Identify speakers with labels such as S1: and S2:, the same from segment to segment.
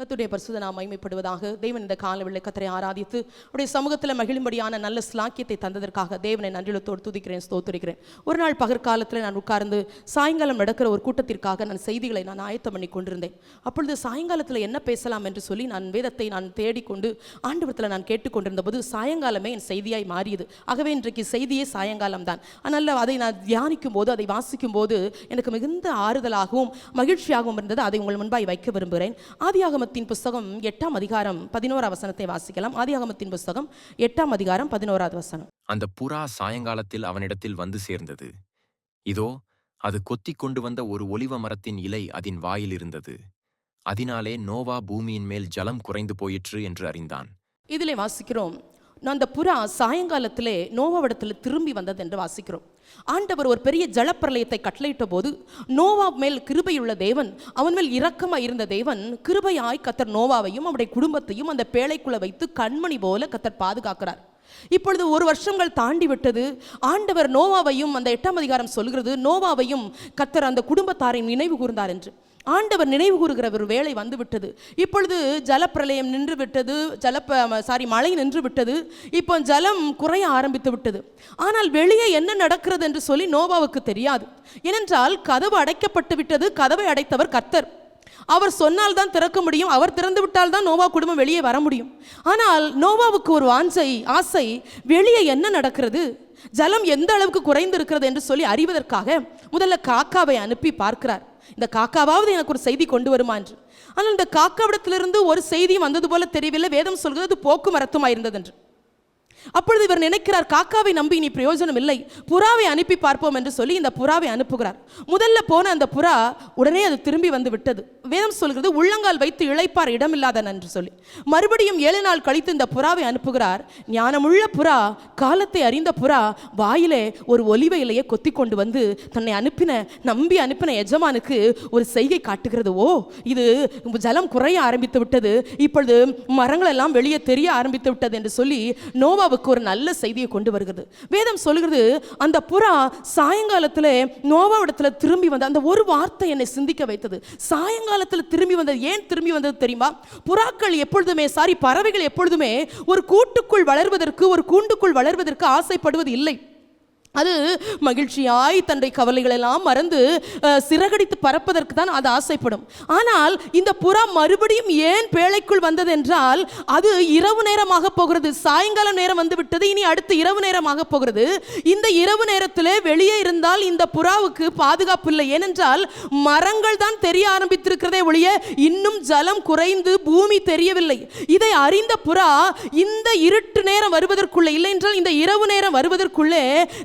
S1: கர்த்தருடைய பரிசுத்த நாமம் மகிமைப்படுவதாக. தேவன் இந்த காலவெளியில் கர்த்தரை ஆராதித்து அவருடைய சமூகத்தில் மகிழும்படியான நல்ல ஸ்லாக்கியத்தை தந்ததற்காக தேவனை நன்றியுள்ளத்தோடு துதிக்கிறேன், ஸ்தோத்திரிக்கிறேன். ஒரு நாள் பகற்காலத்தில் நான் உட்கார்ந்து சாயங்காலம் நடக்கிற ஒரு கூட்டத்திற்காக நான் செய்திகளை நான் ஆயத்தம் பண்ணி கொண்டிருந்தேன். அப்பொழுது சாயங்காலத்தில் என்ன பேசலாம் என்று சொல்லி நான் வேதத்தை நான் தேடிக்கொண்டு ஆண்டவரத்தில் நான் கேட்டுக்கொண்டிருந்த போது சாயங்காலமே என் செய்தியாய் மாறியது. ஆகவே இன்றைக்கு செய்தியே சாயங்காலம் தான். அதனால் அதை நான் தியானிக்கும் போது, அதை வாசிக்கும் போது எனக்கு மிகுந்த ஆறுதலாகவும் மகிழ்ச்சியாகவும் இருந்தது. அதை உங்கள் முன்பாய் வைக்க விரும்புகிறேன். ஆதியாகமத்தின் புஸ்தகம் 8ஆம் அதிகாரம் 11ஆம் வசனத்தை வாசிக்கலாம். ஆதியாகமத்தின் புஸ்தகம் 8ஆம் அதிகாரம் 11ஆவது வசனம்.
S2: அந்த புறா சாயங்காலத்தில் அவனிடத்தில் வந்து சேர்ந்தது. இதோ, அது கொத்திக் கொண்டு வந்த ஒரு ஒலிவ மரத்தின் இலை அதன் வாயில் இருந்தது. அதனாலே நோவா பூமியின் மேல் ஜலம் குறைந்து போயிற்று என்று அறிந்தான்.
S1: இதிலே வாசிக்கிறோம், அந்த புறா சாயங்காலத்திலே நோவாவிடத்தில் திரும்பி வந்தது என்று வாசிக்கிறோம். ஆண்டவர் ஒரு பெரிய ஜலப்பிரளயத்தை கட்டளையிட்ட போது நோவா மேல் கிருபையுள்ள தேவன், அவன் மேல் இரக்கமாய் இருந்த தேவன் கிருபையாய் கர்த்தர் நோவாவையும் அவருடைய குடும்பத்தையும் அந்த பேழைக்குள்ள வைத்து கண்மணி போல கர்த்தர் பாதுகாக்கிறார். இப்பொழுது 1 வருஷங்கள் தாண்டி விட்டது. ஆண்டவர் நோவாவையும், அந்த 8ஆம் அதிகாரம் சொல்கிறது, நோவாவையும் கர்த்தர் அந்த குடும்பத்தாரை நினைவு கூர்ந்தார் என்று. ஆண்டவர் நினைவு கூறுகிற ஒரு வேளை வந்து விட்டது. இப்பொழுது ஜலப்பிரளயம் நின்று விட்டது, மழை நின்று விட்டது. இப்போ ஜலம் குறைய ஆரம்பித்து விட்டது. ஆனால் வெளியே என்ன நடக்கிறது என்று சொல்லி நோவாவுக்கு தெரியாது. ஏனென்றால் கதவு அடைக்கப்பட்டு விட்டது. கதவை அடைத்தவர் கர்த்தர். அவர் சொன்னால் தான் திறக்க முடியும். அவர் திறந்து விட்டால் தான் நோவா குடும்பம் வெளியே வர முடியும். ஆனால் நோவாவுக்கு ஒரு ஆசை, வெளியே என்ன நடக்கிறது, ஜலம் எந்த அளவுக்கு குறைந்து இருக்கிறது என்று சொல்லி அறிவதற்காக முதல்ல காக்காவை அனுப்பி பார்க்கிறார். இந்த காக்காவாவது எனக்கு ஒரு செய்தி கொண்டு வருமா என்று. ஆனால் இந்த காக்காவிடத்திலிருந்து ஒரு செய்தி வந்தது போல தெரியவில்லை. வேதம் சொல்கிறது போக்குமரத்துமாய் இருந்தது என்று. அப்பொழுது இவர் நினைக்கிறார், காக்காவை நம்பி இனி பிரயோஜனம் இல்லை, புறாவை அனுப்பி பார்ப்போம் என்று சொல்லி இந்த புறாவை அனுப்புகிறார். முதல்ல போன அந்த புறா உடனே அது திரும்பி வந்து விட்டது. வேதம் சொல்கிறது உள்ளங்கால் வைத்து இளைப்பார் இடமில்லாதன் என்று சொல்லி. மறுபடியும் 7 நாள் கழித்து இந்த புறாவை அனுப்புகிறார். ஞானமுள்ள புறா, காலத்தை அறிந்த புறா வாயிலே ஒரு ஒலிவ இலையை கொத்தி கொண்டு வந்து தன்னை நம்பி அனுப்பின எஜமானுக்கு ஒரு செய்கை காட்டுகிறது. ஓ, இது ஜலம் குறைய ஆரம்பித்து விட்டது, இப்பொழுது மரங்கள் எல்லாம் வெளியே தெரிய ஆரம்பித்து விட்டது என்று சொல்லி நோவா ஒரு நல்ல செய்தியை கொண்டு வருகிறது. வேதம் சொல்கிறது, அந்த புறா சாயங்காலத்தில் நோவாவிடத்தில் திரும்பி வந்த அந்த ஒரு வார்த்தை என்னை சிந்திக்க வைத்தது. சாயங்காலத்தில் திரும்பி வந்தது. ஏன் திரும்பி வந்தது தெரியுமா? புறாக்கள் எப்பொழுதுமே, பறவைகள் எப்பொழுதுமே ஒரு கூட்டுக்குள் வளர்வதற்கு, ஒரு கூண்டுக்குள் வளர்வதற்கு ஆசைப்படுவது இல்லை. அது மகிழ்ச்சியாய் தன்னுடைய கவலைகள் எல்லாம் மறந்து சிறகடித்து பறப்பதற்கு தான் அது ஆசைப்படும். ஆனால் இந்த புறா மறுபடியும் ஏன் பேழைக்குள் வந்தது என்றால், அது இரவு நேரமாக போகிறது. சாயங்காலம் நேரம் வந்து விட்டது, இனி அடுத்து இரவு நேரமாக போகிறது. இந்த இரவு நேரத்தில் வெளியே இருந்தால் இந்த புறாவுக்கு பாதுகாப்பு இல்லை. ஏனென்றால் மரங்கள் தான் தெரிய ஆரம்பித்திருக்கிறதே ஒழிய இன்னும் ஜலம் குறைந்து பூமி தெரியவில்லை. இதை அறிந்த புறா இந்த இருட்டு நேரம் வருவதற்குள்ளே, இல்லை என்றால் இந்த இரவு நேரம் வருவதற்குள்ளே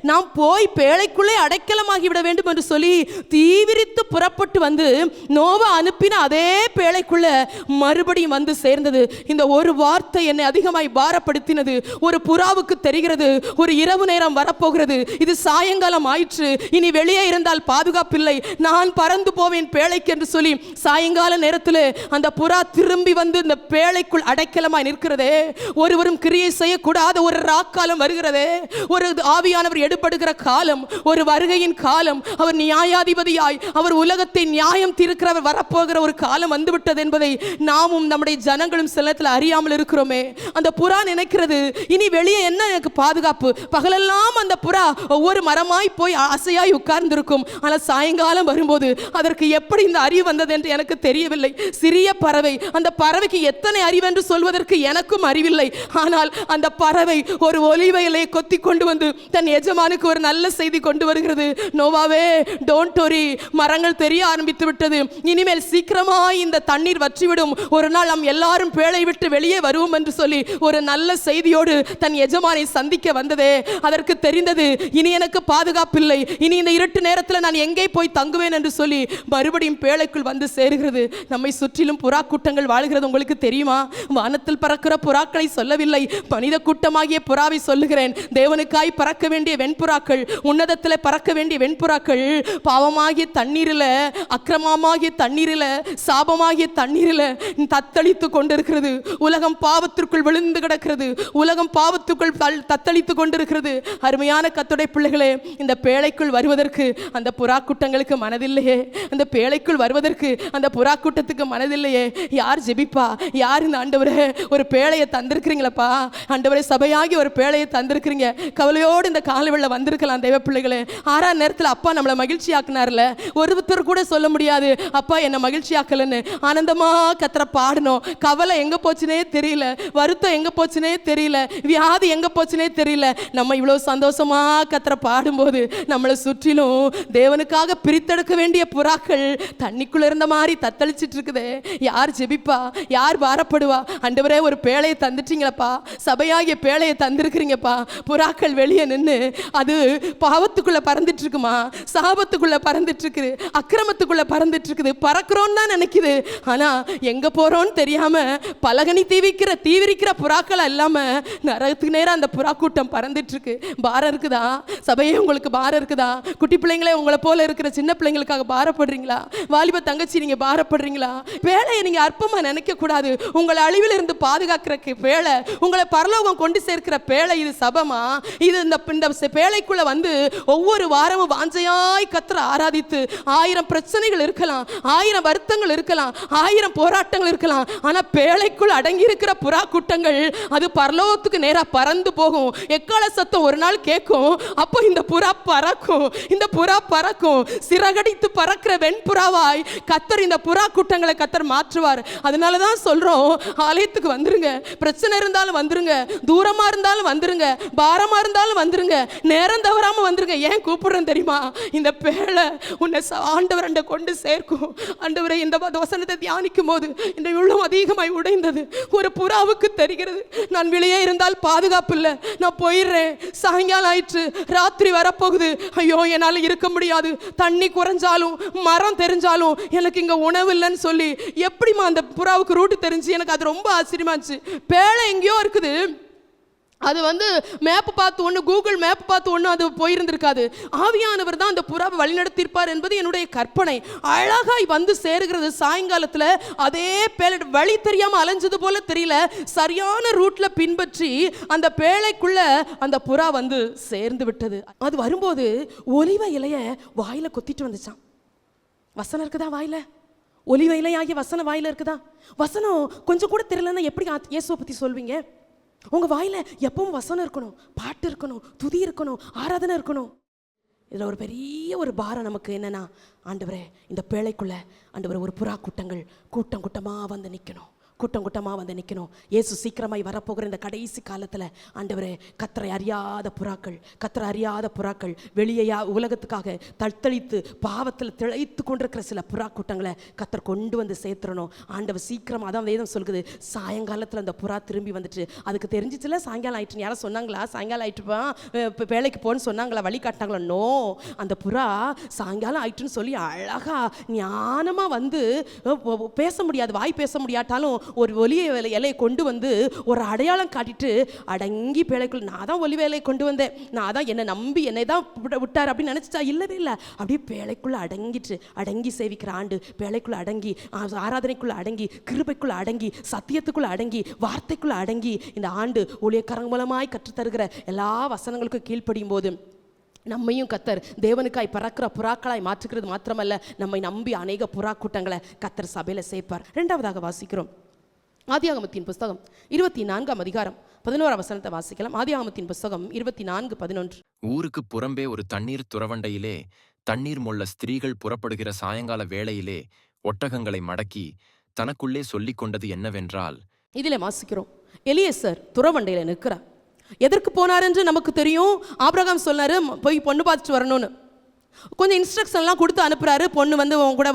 S1: நாம் போய் பேழைக்குள்ளே அடைக்கலமாகிவிட வேண்டும் என்று சொல்லி தீவிரித்து புறப்பட்டு வந்து நோவா அனுப்பின அதே பேழைக்குள்ள மறுபடியும் வந்து சேர்ந்தது. இந்த ஒரு வார்த்தை என்னை அதிகமாய் பாரப்படுத்தினது. ஒரு புறாவுக்கு தெரிகிறது, ஒரு இரவு நேரம் வரப்போகிறது, இது சாயங்காலம் ஆயிற்று, இனி வெளியே இருந்தால் பாதுகாப்பில்லை, நான் பறந்து போவேன் பேழைக்கு என்று சொல்லி சாயங்கால நேரத்தில் அந்த புறா திரும்பி வந்து இந்த பேழைக்குள் அடைக்கலமாய் நிற்கிறதே. ஒருவரும் கிரியை செய்யக்கூடாத ஒரு ராக்காலம் வருகிறதே, ஒரு ஆவியானவர் எடுப்ப காலம், ஒரு வருகையின் காலம், அவர் நியாயாதிபதியாய், அவர் உலகத்தை நியாயம் தீர்க்கிறவர் வரப்போகிற ஒரு காலம் வந்துவிட்டது என்பதை நாமும் நம்முடைய ஜனங்களும் சில நேரத்தில் அறியாமல் இருக்கிறோமே. அந்த புறா நினைக்கிறது, இனி வெளியே என்ன எனக்கு பாதுகாப்பு? பகலெல்லாம் அந்த புறா ஒவ்வொரு மரமாய் போய் அசையாய் உட்கார்ந்திருக்கும். ஆனால் சாயங்காலம் வரும்போது அதற்கு எப்படி இந்த அறிவு வந்தது என்று எனக்கு தெரியவில்லை. சிறிய பறவை, அந்த பறவைக்கு எத்தனை அறிவு என்று சொல்வதற்கு எனக்கும் அறிவில்லை. ஆனால் அந்த பறவை ஒரு ஒலிவ இலையை கொத்தி கொண்டு வந்து தன் எஜமானுக்கு ஒரு நல்ல செய்தி கொண்டு வருகிறது. நோவாவே, டோன்ட் வரி, மரங்கள் தெரிய ஆரம்பித்து விட்டது, இனிமேல் சீக்கிரமாய் இந்த தண்ணீர் வற்றிவிடும், ஒரு நாள் நாம் எல்லாரும் பேழை விட்டு வெளியே வருவோம் என்று சொல்லி ஒரு நல்ல செய்தியோடு தன் எஜமானை சந்திக்க வந்ததே. அதற்கு தெரிந்தது, இனி எனக்கு பாதுகாப்பில்லை, இனி இந்த இருட்டு நேரத்தில் நான் எங்கே போய் தங்குவேன் என்று சொல்லி மறுபடியும் பேழைக்குள் வந்து சேருகிறது. நம்மை சுற்றிலும் புறா கூட்டங்கள் வாழ்கிறது. உங்களுக்கு தெரியுமா? வானத்தில் பறக்கிற புறாக்களை சொல்லவில்லை, மனித கூட்டமாகிய புறாவை சொல்லுகிறேன். தேவனுக்காய் பறக்க வேண்டிய வெண்புறா வெண்புறாக்கள், உன்னதத்தில் பறக்க வேண்டிய வெண்புறாக்கள் பாவமாகிய தண்ணீரில், அக்கிரமமாகிய தண்ணீரில், சாபமாகிய தண்ணீரில் தத்தளித்து கொண்டிருக்கிறது. உலகம் பாவத்திற்குள் விழுந்து கிடக்கிறது. உலகம் பாவத்துக்குள் தத்தளித்து கொண்டிருக்கிறது. அருமையான கர்த்தருடைய பிள்ளைகளே, இந்த பேழைக்குள் வருவதற்கு அந்த புறா கூட்டங்களுக்கு மனதில்லையே. அந்த பேழைக்குள் வருவதற்கு அந்த புறா கூட்டத்துக்கு மனதில்லையே. யார் ஜெபிப்பா? யார் இந்த ஆண்டவரே ஒரு பேழையை தந்திருக்கிறீங்களப்பா, ஆண்டவரே சபையாகி ஒரு பேழையை தந்திருக்கிறீங்க, கவலையோடு இந்த காலவெளியில் வந்திருக்கலாம் தெய்வ பிள்ளைகளே. 6ஆம் நேரத்தில் அப்பா நம்மளை மகிழ்ச்சி ஆக்கினார்ல, ஒருத்தர் கூட சொல்ல முடியாது அப்பா என்னை மகிழ்ச்சி ஆக்கலன்னு. ஆனந்தமா கத்தரை பாடணும். கவலை எங்க போச்சுனே தெரியல, வருத்தம் எங்க போச்சுனே தெரியல, வியாதி எங்க போச்சுனே தெரியல. நம்ம இவ்வளவு சந்தோஷமா கத்தரை பாடும்போது நம்மளை சுற்றிலும் தேவனுக்காக பிரித்தெடுக்க வேண்டிய புறாக்கள் தண்ணிக்குள்ள இருந்த மாதிரி தத்தளிச்சிட்டு இருக்குதே. யார் ஜெபிப்பா? யார் பாரப்படுவா? ஆண்டவரே ஒரு பேழையை தந்துட்டீங்களப்பா, சபையாகிய பேழையை தந்திருக்கிறீங்கப்பா. புறாக்கள் வெளியே நின்று அது பாவத்துக்குள்ள பறந்துட்டு இருக்குமா, சாபத்துக்குள்ள பறந்துட்டு இருக்குது, அக்கிரமத்துக்குள்ள பறந்துட்டு இருக்குது. பறக்கிறோன்னு தான் நினைக்குது, ஆனா எங்க போறோம்னு தெரியாம பலகனி தீவிரிக்கிற புறாக்கள் இல்லாம நரகத்துக்கு நேரம் அந்த புறா கூட்டம் பறந்துட்டு இருக்கு. பாரம் இருக்குதா? சபையே உங்களுக்கு பாரம் இருக்குதா? குட்டி பிள்ளைங்களே உங்களை போல இருக்கிற சின்ன பிள்ளைங்களுக்காக பாரப்படுறீங்களா? வாலிப தங்கச்சி நீங்க பாரப்படுறீங்களா? வேலையை நீங்க அற்பமா நினைக்க கூடாது. உங்களை அழிவில் இருந்து பாதுகாக்கிற வேலை, உங்களை பரலோகம் கொண்டு சேர்க்கிற பேழை இது சபமா? இது இந்த பேழைக்குள்ள வந்து ஒவ்வொரு வாரமும் வாஞ்சையாய் கர்த்தரை ஆராதித்து 1000 பிரச்சனைகள் இருக்கலாம், 1000 வருத்தங்கள் இருக்கலாம், 1000 போராட்டங்கள் இருக்கலாம், ஆனா பேழைக்குள் அடங்கி இருக்கிற புறா கூட்டங்கள் அது பரலோகத்துக்கு நேரா பறந்து போகும். எக்கால சத்தம் ஒரு நாள் கேட்கும். அப்போ இந்த புறா பறக்கும், இந்த புறா பறக்கும். சிறகடித்து பறக்கிற வெண்புறாவாய் கர்த்தர் இந்த புறா கூட்டங்களை கர்த்தர் மாற்றுவார். அதனாலதான் சொல்றோம், ஆலயத்துக்கு வந்துருங்க. பிரச்சனை இருந்தாலும் வந்துருங்க, தூரமா இருந்தாலும் வந்துருங்க, பாரமா இருந்தாலும் வந்துருங்க, நேரம் தவறாம வந்துருங்க. ஏன் கூப்பிடுறேன் தெரியுமா? இந்த பேழை உன்னை ஆண்டவர் கொண்டு சேர்க்கும். ஆண்டவரை இந்த வசனத்தை தியானிக்கும் போது இந்த உள்ளம் அதிகமாய் உடைந்தது. ஒரு புறாவுக்கு தெரிகிறது, நான் வெளியே இருந்தால் பாதுகாப்பு இல்லை, நான் போயிடுறேன், சாயங்காலம் ஆயிற்று, ராத்திரி வரப்போகுது, ஐயோ என்னால் இருக்க முடியாது, தண்ணி குறைஞ்சாலும் மரம் தெரிஞ்சாலும் எனக்கு இங்க உணவு இல்லைன்னு சொல்லி எப்படிமா அந்த புறாவுக்கு ரூட்டு தெரிஞ்சு? எனக்கு அது ரொம்ப ஆச்சரியமா இருந்துச்சு. பேழை எங்கேயோ இருக்குது, அது வந்து மேப் பார்த்து ஒன்று, கூகுள் மேப் பார்த்து ஒன்று அது போயிருந்திருக்காது. ஆவியானவர் தான் அந்த புறாவை வழிநடத்தியிருப்பார் என்பது என்னுடைய கற்பனை. அழகாய் வந்து சேருகிறது. சாயங்காலத்தில் அதே பேழை வழி தெரியாமல் அலைஞ்சது போல தெரியல, சரியான ரூட்ல பின்பற்றி அந்த பேழைக்குள்ள அந்த புறா வந்து சேர்ந்து விட்டது. அது வரும்போது ஒலிவ இலைய வாயில கொத்திட்டு வந்துச்சான். வசனம் இருக்குதா வாயில? ஒலிவ இலையாகிய வசனம் வாயில இருக்குதா? வசனம் கொஞ்சம் கூட தெரியலன்னா எப்படி இயேசுவை பத்தி சொல்வீங்க? உங்க வாயில எப்பவும் வசனம் இருக்கணும், பாட்டு இருக்கணும், துதி இருக்கணும், ஆராதனை இருக்கணும். இதுல ஒரு பெரிய ஒரு பாரம் நமக்கு என்னன்னா, ஆண்டவரே இந்த பேழைக்குள்ள ஆண்டவரே ஒரு புறா கூட்டங்கள் கூட்டம் கூட்டமா வந்து நிக்கணும், கூட்டம் கூட்டமாக வந்து நிற்கணும். இயேசு சீக்கிரமாய் வரப்போகிற இந்த கடைசி காலத்தில் ஆண்டவரே கர்த்தரை அறியாத புறாக்கள், கர்த்தரை அறியாத புறாக்கள் வெளியே உலகத்துக்காக தத்தளித்து பாவத்தில் திளைத்து கொண்டிருக்கிற சில புறா கூட்டங்களை கர்த்தர் கொண்டு வந்து சேர்த்துடணும். ஆண்டவர் சீக்கிரமாக, அதான் வேதம் சொல்லுது, சாயங்காலத்தில் அந்த புறா திரும்பி வந்துட்டு, அதுக்கு தெரிஞ்சிச்சுல சாயங்காலம் ஆயிட்டுன்னு. யாரும் சொன்னாங்களா சாயங்காலம் ஆயிட்டுப்பா வேலைக்கு போன்னு சொன்னாங்களா, வழி காட்டினாங்களா? நோ, அந்த புறா சாயங்காலம் ஆயிட்டுன்னு சொல்லி அழகா ஞானமாக வந்து பேச முடியாது, வாய் பேச முடியாட்டாலும் ஒரு ஒலிய இலையை கொண்டு வந்து ஒரு அடையாளம் காட்டிட்டு அடங்கி பேழைக்குள், நான் தான் ஒலி வேலையை கொண்டு வந்தேன், நான் தான் என்னை நம்பி என்னை தான் விட்டார் அப்படின்னு நினச்சிட்டா. இல்லவே இல்லை, அப்படியே பேழைக்குள்ள அடங்கிட்டு அடங்கி சேவிக்கிற ஆண்டு, பேழைக்குள்ள அடங்கி, ஆராதனைக்குள்ள அடங்கி, கிருபைக்குள்ள அடங்கி, சத்தியத்துக்குள்ள அடங்கி, வார்த்தைக்குள்ள அடங்கி இந்த ஆண்டு ஊழியக்காரங்க மூலமாய் கற்றுத்தருகிற எல்லா வசனங்களுக்கும் கீழ்ப்படியும் போது நம்மையும் கர்த்தர் தேவனுக்காய் பறக்கிற புறாக்களாய் மாற்றுகிறது மாத்திரமல்ல, நம்மை நம்பி அநேக புறா கூட்டங்களை கர்த்தர் சபையில சேர்ப்பார். 2வதாக வாசிக்கிறோம், ஆதியாகமத்தின் புஸ்தகம் 24ஆம் அதிகாரம் 11ஆம் வசனத்தை வாசிக்கலாம். ஆதியாகமத்தின் புஸ்தகம் 24:11.
S2: ஊருக்கு புறம்பே ஒரு தண்ணீர் துறவண்டையிலே தண்ணீர் மொள்ள ஸ்திரீகள் புறப்படுகிற சாயங்கால வேளையிலே ஒட்டகங்களை மடக்கி தனக்குள்ளே சொல்லிக் கொண்டது என்னவென்றால்,
S1: இதில் வாசிக்கிறோம், எலியேசர் துறவண்டையில நிற்கிறார். எதற்கு போனார் என்று நமக்கு தெரியும். ஆபிரகாம் சொன்னாரு போய் பொண்ணு பார்த்துட்டு வரணும்னு. கொஞ்சம் இன்ஸ்ட்ரக்ஷன்லாம் கொடுத்து அனுப்புறாரு. பொண்ணு வந்து உன் கூட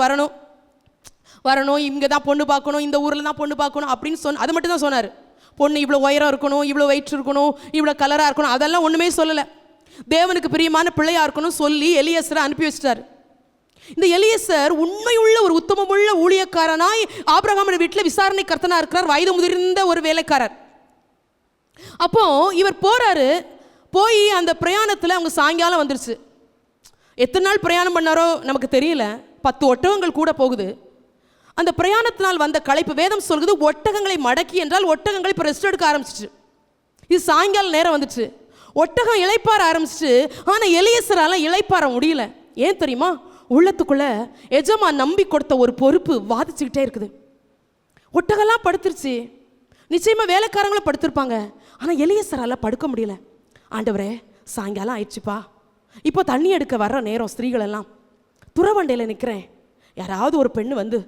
S1: வரணும், இங்கே தான் பொண்ணு பார்க்கணும், இந்த ஊரில் தான் பொண்ணு பார்க்கணும் அப்படின்னு அது மட்டும் தான் சொன்னார். பொண்ணு இவ்வளோ உயரம் இருக்கணும், இவ்வளோ வெயிட் இருக்கணும், இவ்வளோ கலராக இருக்கணும், அதெல்லாம் ஒன்றுமே சொல்லலை. தேவனுக்கு பிரியமான பிள்ளையாக இருக்கணும் சொல்லி எலியேசரை அனுப்பி வச்சிட்டார். இந்த எலியேசர் உண்மையுள்ள ஒரு உத்தமமுள்ள ஊழியக்காரனாய் ஆபிரகாம் வீட்டில் விசாரணை கர்த்தனா இருக்கிறார், வயது முதிர்ந்த ஒரு வேலைக்காரர். அப்போ இவர் போறாரு, போய் அந்த பிரயாணத்தில் அவங்க சாயங்காலம் வந்துருச்சு. எத்தனை நாள் பிரயாணம் பண்ணாரோ நமக்கு தெரியல. 10 ஒட்டகங்கள் கூட போகுது. அந்த பிரயாணத்தினால் வந்த களைப்பு, வேதம் சொல்கிறது ஒட்டகங்களை மடக்கி என்றால் ஒட்டகங்கள் இப்போ ரெஸ்ட் எடுக்க ஆரம்பிச்சிச்சு. இது சாயங்கால நேரம் வந்துச்சு. ஒட்டகம் இளைப்பாற ஆரம்பிச்சிச்சு. ஆனால் எலியேசரால இளைப்பாற முடியல. ஏன் தெரியுமா? உள்ளத்துக்குள்ள எஜமான் நம்பி கொடுத்த ஒரு பொறுப்பு வாதிச்சுக்கிட்டே இருக்குது. ஒட்டகம்லாம் படுத்துருச்சு, நிச்சயமா வேலைக்காரங்களும் படுத்திருப்பாங்க. ஆனால் எலியேசரால படுக்க முடியல. ஆண்டவரே, சாயங்காலம் ஆயிடுச்சுப்பா, இப்போ தண்ணி எடுக்க வர்ற நேரம், ஸ்திரீகள் எல்லாம் துறவண்டையில் நிற்கிறேன். யாராவது ஒரு பெண்ணு வந்து,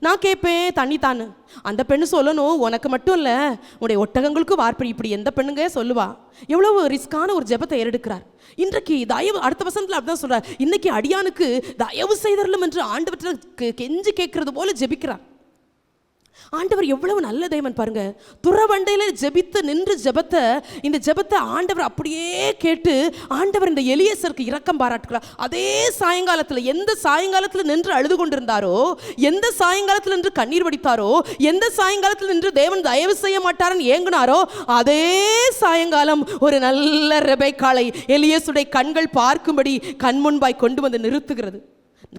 S1: நான் கேட்பேன் தண்ணி தானு. அந்த பெண்ணு சொல்லணும், உனக்கு மட்டும் இல்லை உன்னுடைய ஒட்டகங்களுக்கும் வார்ப்படி. இப்படி எந்த பெண்ணுங்க சொல்லுவா? எவ்வளவு ரிஸ்கான ஒரு ஜெபத்தை ஏறெடுக்கிறார். இன்றைக்கு தயவு, அடுத்த வசனத்தில் அப்படிதான் சொல்றார், இன்னைக்கு அடியானுக்கு தயவு செய்தரலும் என்று ஆண்டவற்றை கெஞ்சி கேட்கறது போல ஜெபிக்கிறார். ஆண்டவர் எவ்வளவு நல்ல தேவன் பாருங்க. துறவண்டையில் ஜெபித்து நின்று ஜெபத்தை, இந்த ஜெபத்தை ஆண்டவர் அப்படியே கேட்டு ஆண்டவர் இந்த எலியேசருக்கு இரக்கம் பாராட்டுகிறார். அதே சாயங்காலத்தில், எந்த சாயங்காலத்தில் நின்று அழுது கொண்டிருந்தாரோ, எந்த சாயங்காலத்தில் நின்று கண்ணீர் வடித்தாரோ, எந்த சாயங்காலத்தில் நின்று தேவன் தயவு செய்ய மாட்டாரன்னு ஏங்கினாரோ, அதே சாயங்காலம் ஒரு நல்ல ரெபெக்காளை எலியேசுடைய கண்கள் பார்க்கும்படி கண்முன்பாய் கொண்டு வந்து நிறுத்துகிறது.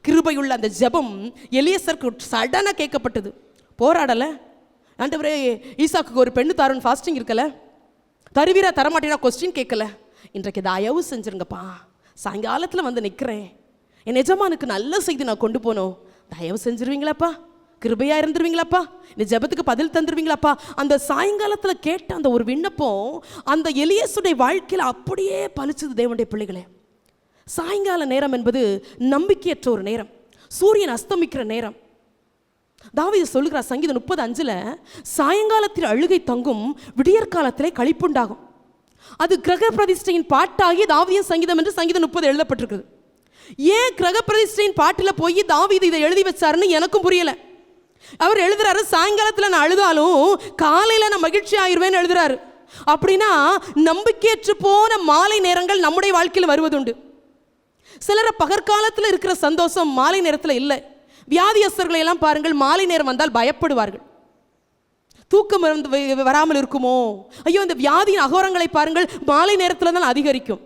S1: கிருபையுள்ள அந்த ஜெபம் எலியேசருக்கு சடனாக கேட்கப்பட்டது. போராடலை. ஆண்டவரே, ஈசாக்கு ஒரு பெண்ணு தாருன்னு ஃபாஸ்டிங் இருக்கல, தருவீரா தரமாட்டீரா கொஸ்டின் கேட்கல. இன்றைக்கு தயவு செஞ்சுருங்கப்பா, சாயங்காலத்தில் வந்து நிற்கிறேன், என் எஜமானுக்கு நல்ல செய்தி நான் கொண்டு போனோம், தயவு செஞ்சிருவீங்களாப்பா, கிருபையாக இருந்துருவீங்களாப்பா, இந்த ஜெபத்துக்கு பதில் தந்துருவீங்களாப்பா. அந்த சாயங்காலத்தில் கேட்ட அந்த ஒரு விண்ணப்பம் அந்த எலியேசுடைய வாழ்க்கையில் அப்படியே பலிச்சது. தேவனுடைய பிள்ளைகளே, சாயங்கால நேரம் என்பது நம்பிக்கையற்ற ஒரு நேரம், சூரியன் அஸ்தமிக்கிற நேரம். தாவீது சொல்லுகிறார் சங்கீதம் 35 சாயங்காலத்தில் அழுகை தங்கும், விடியற்காலத்திலே களிப்புண்டாகும். அது கிரக பிரதிஷ்டையின் பாட்டாகி தாவீதின் சங்கீதம் என்று சங்கீதம் 30 எழுதப்பட்டிருக்குது. ஏன் கிரக பிரதிஷ்டையின் பாட்டில் போய் தாவீது இதை எழுதி வச்சாருன்னு எனக்கும் புரியல. அவர் எழுதுறாரு, சாயங்காலத்தில் நான் அழுதாலும் காலையில் நான் மகிழ்ச்சி ஆயிடுவேன்னு எழுதுறாரு. அப்படின்னா நம்பிக்கையற்று போன மாலை நேரங்கள் நம்முடைய வாழ்க்கையில் வருவதுண்டு. சிலரை பகற்காலத்தில் இருக்கிற சந்தோஷம் மாலை நேரத்தில் இல்லை. வியாதியஸ்தர்களை எல்லாம் பாருங்கள், மாலை நேரம் வந்தால் பயப்படுவார்கள். தூக்கம் வராமல் இருக்குமோ, ஐயோ இந்த வியாதியின் அகோரங்களை பாருங்கள், மாலை நேரத்தில் தான் அதிகரிக்கும்.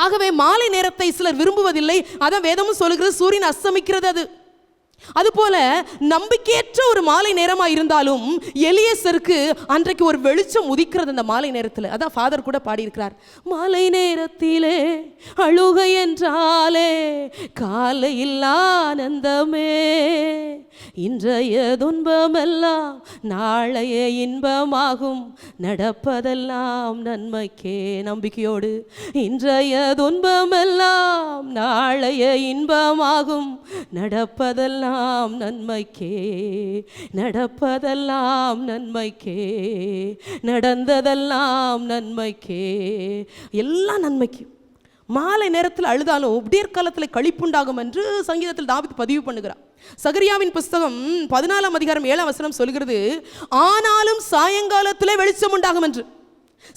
S1: ஆகவே மாலை நேரத்தை சிலர் விரும்புவதில்லை. அதான் வேதமும் சொல்லுகிறது, சூரியன் அஸ்தமிக்கிறது. அதுபோல நம்பிக்கையற்ற ஒரு மாலை நேரமாக இருந்தாலும் எலியேசருக்கு அன்றைக்கு ஒரு வெளிச்சம் உதிக்கிறது அந்த மாலை நேரத்தில். அதான் ஃபாதர் கூட பாடியிருக்கிறார், மாலை நேரத்திலே அழுகை என்றாலே காலையில் ஆனந்தமே, இன்றைய துன்பமெல்லாம் நாளைய இன்பமாகும், நடப்பதெல்லாம் நன்மைக்கே. நம்பிக்கையோடு, இன்றைய துன்பமெல்லாம் நாளைய இன்பமாகும், நடப்பதெல்லாம் நன்மைக்கே, நடப்பதெல்லாம் நன்மைக்கே, நடந்ததெல்லாம் நன்மைக்கே, எல்லாம் நன்மைக்கு. மாலை நேரத்தில் அழுதாலும் விடியற்காலத்தில் களிப்புண்டாகும் என்று சங்கீதத்தில் தாவீது பதிவு பண்ணுகிறார். சகரியாவின் புஸ்தகம் 14 அதிகாரம் 7 வசனம் சொல்கிறது, ஆனாலும் சாயங்காலத்தில் வெளிச்சம் உண்டாகும் என்று.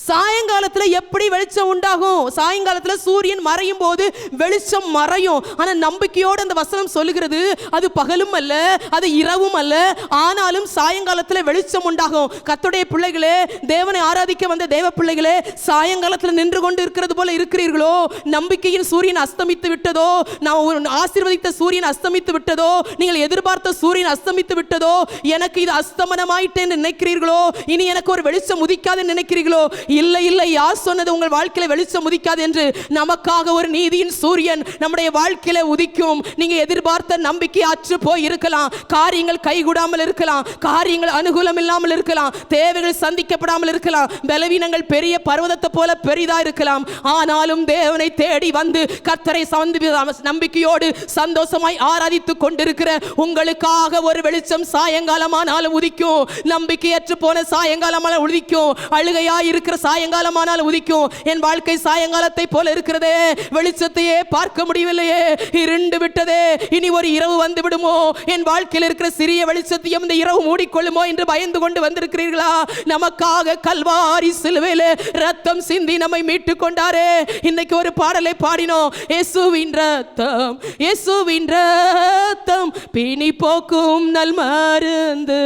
S1: சாயங்காலத்தில் எப்படி வெளிச்சம் உண்டாகும்? சாயங்காலத்தில் சூரியன் மறையும் போது வெளிச்சம் மறையும். ஆனால் நம்பிக்கையோடு அந்த வசனம் சொல்லுகிறது, அது பகலும் அல்ல, அது இரவும் அல்ல, ஆனாலும் சாயங்காலத்தில் வெளிச்சம் உண்டாகும். கர்த்தருடைய பிள்ளைகளே, தேவனை ஆராதிக்க வந்த தேவ பிள்ளைகளே, சாயங்காலத்தில் நின்று கொண்டு இருக்கிறது போல இருக்கிறீர்களோ? நம்பிக்கையின் சூரியன் அஸ்தமித்து விட்டதோ? நான் ஆசீர்வதித்த சூரியன் அஸ்தமித்து விட்டதோ? நீங்கள் எதிர்பார்த்த சூரியன் அஸ்தமித்து விட்டதோ? எனக்கு இது அஸ்தமனமாயிட்டேன்னு நினைக்கிறீர்களோ? இனி எனக்கு ஒரு வெளிச்சம் உதிக்காதுன்னு நினைக்கிறீர்களோ? இல்லை இல்லை, யார் சொன்னது உங்கள் வாழ்க்கையில வெளிச்சம் உதிக்காது என்று? நமக்காக ஒரு நீதியின் சூரியன் நம்முடைய வாழ்க்கையில உதிக்கும். நீங்க எதிர்பார்த்த நம்பிக்கை அற்று போய் இருக்கலாம், காரியங்கள் கைகூடாமல் இருக்கலாம், காரியங்கள் அனுகூலம் இல்லாமல் இருக்கலாம், தேவைகள் சந்திக்கப்படாமல் இருக்கலாம், பலவீனங்கள் பெரிய பர்வதத்தை போல பெரிதா இருக்கலாம். ஆனாலும் தேவனை தேடி வந்து கர்த்தரை நம்பிக்கையோடு சந்தோஷமாய் ஆராதித்துக் கொண்டிருக்கிற உங்களுக்காக ஒரு வெளிச்சம் சாயங்காலமானாலும் உதிக்கும். நம்பிக்கையற்று போன சாயங்காலமான உதிக்கும், அழுகையா இருக்கிற சாயங்காலமானால் உதிக்கும். என் வாழ்க்கை சாயங்காலத்தை போல இருக்கிறதே, வெளிச்சத்தையே பார்க்க முடியவில்லையே, இருண்டு விட்டதே, இனி ஒரு இரவு வந்து விடுமோ, என் வாழ்க்கையில் இருக்கிற சிறிய வெளிச்சத்தையும் இந்த இரவு மூடிக்கொள்ளுமோ என்று பயந்து கொண்டு வந்திருக்கிறீர்களா? நமக்காக கல்வாரி சிலுவையில ரத்தம் சிந்தி நம்மை மீட்டு கொண்டாரே. இன்னைக்கு ஒரு பாடலை பாடினோம், இயேசுவின் ரத்தம், இயேசுவின் ரத்தம் பிணி போக்கும் நல் மருந்து,